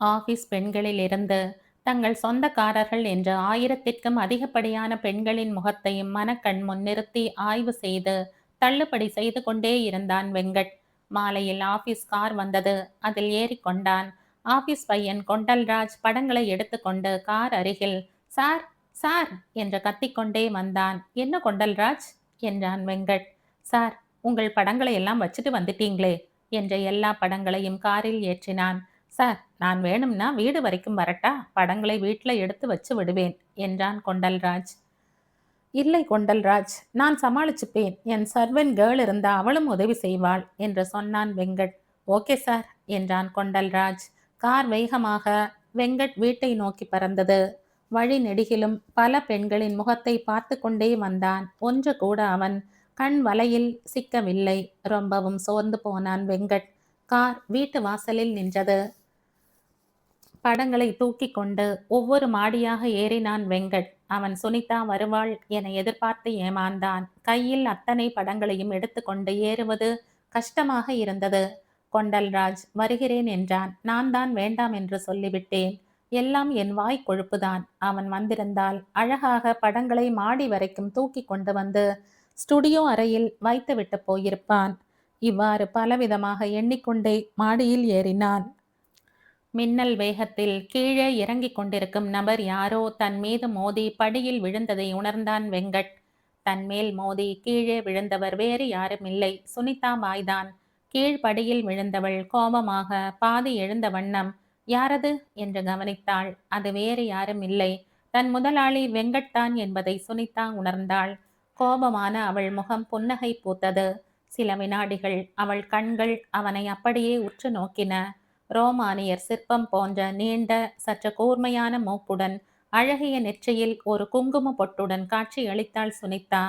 ஆபீஸ் பெண்களில் இருந்து தங்கள் சொந்தக்காரர்கள் என்று 1000த்திற்கும் அதிகப்படியான பெண்களின் முகத்தையும் மனக்கண் முன் நிறுத்தி ஆய்வு செய்து தள்ளுபடி செய்து கொண்டே இருந்தான் வெங்கட். மாலையில் ஆபீஸ் கார் வந்தது. அதில் ஏறிக்கொண்டான். ஆபீஸ் பையன் கொண்டல்ராஜ் படங்களை எடுத்துக்கொண்டு கார் அருகில் சார் சார் என்று கத்திக்கொண்டே வந்தான். என்ன கொண்டல்ராஜ் என்றான் வெங்கட். சார், உங்கள் படங்களை எல்லாம் வச்சுட்டு வந்துட்டீங்களே என்ற எல்லா படங்களையும் காரில் ஏற்றினான். சார், நான் வேணும்னா வீடு வரைக்கும் வரட்டா? படங்களை வீட்டில் எடுத்து வச்சு விடுவேன் என்றான் கொண்டல்ராஜ். இல்லை கொண்டல்ராஜ், நான் சமாளிச்சுப்பேன். என் சர்வென்ட் கேர்ள் இருந்தா அவளும் உதவி செய்வாள் என்று சொன்னான் வெங்கட். ஓகே சார் என்றான் கொண்டல்ராஜ். கார் வேகமாக வெங்கட் வீட்டை நோக்கி பறந்தது. வழி நெடுகிலும் பல பெண்களின் முகத்தை பார்த்து கொண்டே வந்தான். ஒன்று கூட அவன் கண் வலையில் சிக்கவில்லை. ரொம்பவும் சோர்ந்து போனான் வெங்கட். கார் வீட்டு வாசலில் நின்றது. படங்களை தூக்கி கொண்டு ஒவ்வொரு மாடியாக ஏறினான் வெங்கட். அவன் சுனிதா வருவாள் என எதிர்பார்த்து ஏமாந்தான். கையில் அத்தனை படங்களையும் எடுத்துக்கொண்டு ஏறுவது கஷ்டமாக இருந்தது. கொண்டல்ராஜ் வருகிறேன் என்றான். நான் தான் வேண்டாம் என்று சொல்லிவிட்டேன். எல்லாம் என் வாய் கொழுப்புதான். அவன் வந்திருந்தால் அழகாக படங்களை மாடி வரைக்கும் தூக்கி கொண்டு வந்து ஸ்டுடியோ அறையில் வைத்துவிட்டு போயிருப்பான். இவ்வாறு பலவிதமாக எண்ணிக்கொண்டே மாடியில் ஏறினான். மின்னல் வேகத்தில் கீழே இறங்கிக் கொண்டிருக்கும் நபர் யாரோ தன் மீது மோதி படியில் விழுந்ததை உணர்ந்தான் வெங்கட். தன்மேல் மோதி கீழே விழுந்தவர் வேறு யாரும் இல்லை, சுனிதா பாய்தான். கீழ்படியில் விழுந்தவள் கோபமாக பாதி எழுந்த வண்ணம் யாரது என்று கவனித்தாள். அது வேறு யாரும் இல்லை, தன் முதலாளி வெங்கட் தான் என்பதை சுனிதா உணர்ந்தாள். கோபமான அவள் முகம் புன்னகை பூத்தது. சில வினாடிகள் அவள் கண்கள் அவனை அப்படியே உற்று நோக்கின. ரோமானியர் சிற்பம் போன்ற நீண்ட சற்று கூர்மையான மூக்குடன் அழகிய நெற்றியில் ஒரு குங்கும பொட்டுடன் காட்சி அளித்தாள் சுனிதா.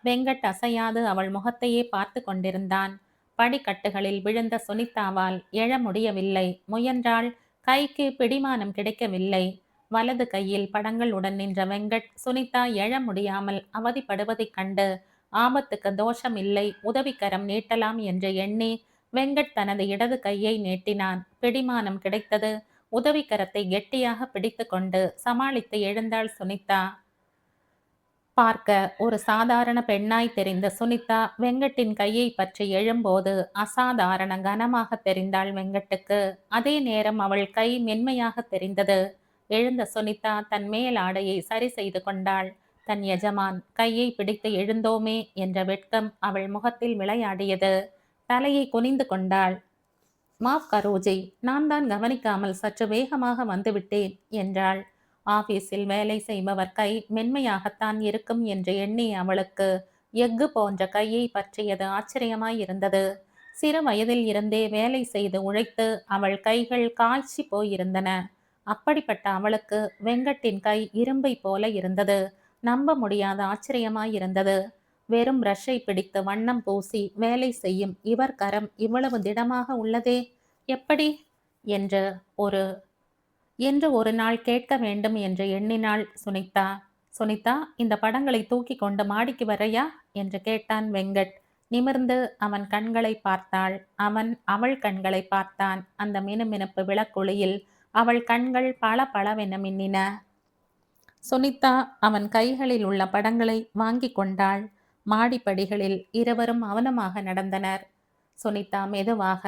வெங்கட் அசையாது அவள் முகத்தையே பார்த்து கொண்டிருந்தான். படிக்கட்டுகளில் விழுந்த சுனிதாவால் எழ முடியவில்லை. முயன்றாள், கைக்கு பிடிமானம் கிடைக்கவில்லை. வலது கையில் படங்களுடன் நின்ற வெங்கட் சுனிதா எழ முடியாமல் அவதிப்படுவதைக் கண்டு ஆபத்துக்கு தோஷம் இல்லை, உதவிக்கரம் நீட்டலாம் என்று எண்ணி வெங்கட் தனது இடது கையை நீட்டினான். பிடிமானம் கிடைத்தது. உதவிக்கரத்தை கெட்டியாக பிடித்து கொண்டு சமாளித்து எழுந்தாள் சுனிதா. பார்க்க ஒரு சாதாரண பெண்ணாய் தெரிந்த சுனிதா வெங்கட்டின் கையை பற்றி எழும்போது அசாதாரண கனமாக தெரிந்தாள் வெங்கட்டுக்கு. அதே நேரம் அவள் கை மென்மையாக தெரிந்தது. எழுந்த சுனிதா தன் மேல் ஆடையை சரி செய்து கொண்டாள். தன் எஜமான் கையை பிடித்து எழுந்தோமே என்ற வெட்கம் அவள் முகத்தில் விளையாடியது. தலையை குனிந்து கொண்டாள். மாஃப் கரோஜி, நான் தான் கவனிக்காமல் சற்று வேகமாக வந்துவிட்டேன் என்றாள். ஆபீஸில் வேலை செய்பவர் கை மென்மையாகத்தான் இருக்கும் என்று எண்ணி அவளுக்கு எஃகு போன்ற கையை பற்றியது ஆச்சரியமாயிருந்தது. சிறு வயதில் இருந்தே வேலை செய்து உழைத்து அவள் கைகள் காய்ச்சி போயிருந்தன. அப்படிப்பட்ட அவளுக்கு வெங்கட்டின் கை இரும்பை போல இருந்தது. நம்ப முடியாத ஆச்சரியமாயிருந்தது. வெறும் பிரஷை பிடித்து வண்ணம் பூசி வேலை செய்யும் இவர் கரம் இவ்வளவு திடமாக உள்ளதே, எப்படி என்று ஒரு நாள் கேட்க வேண்டும் என்று எண்ணினாள் சுனிதா. சுனிதா, இந்த படங்களை தூக்கி கொண்டு மாடிக்கு வரையா என்று கேட்டான் வெங்கட். நிமிர்ந்து அவன் கண்களை பார்த்தாள். அவன் அவள் கண்களை பார்த்தான். அந்த மினுமினுப்பு விளக்கொளியில் அவள் கண்கள் பல பளவென மின்னின. சுனிதா அவன் கைகளில் உள்ள படங்களை வாங்கி கொண்டாள். மாடிப்படிகளில் இருவரும் மௌனமாக நடந்தனர். சுனிதா மெதுவாக,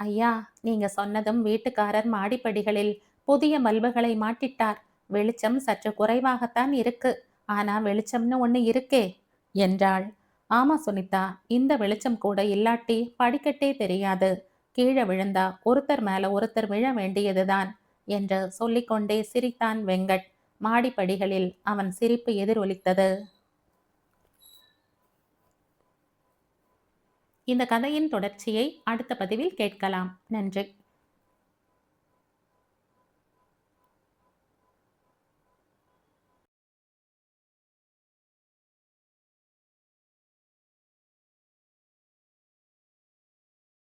ஐயா, நீங்க சொன்னதும் வீட்டுக்காரர் மாடிப்படிகளில் புதிய பல்புகளை மாட்டிட்டார். வெளிச்சம் சற்று குறைவாகத்தான் இருக்கு, ஆனா வெளிச்சம்னு ஒண்ணு இருக்கே என்றாள். ஆமா சுனிதா, இந்த வெளிச்சம் கூட இல்லாட்டி படிக்கட்டே தெரியாது. கீழே விழுந்தா ஒருத்தர் மேல ஒருத்தர் விழ வேண்டியதுதான் என்று சொல்லிக்கொண்டே சிரித்தான் வெங்கட். மாடிப்படிகளில் அவன் சிரிப்பு எதிரொலித்தது. இந்த கதையின் தொடர்ச்சியை அடுத்த பதிவில் கேட்கலாம். நன்றி.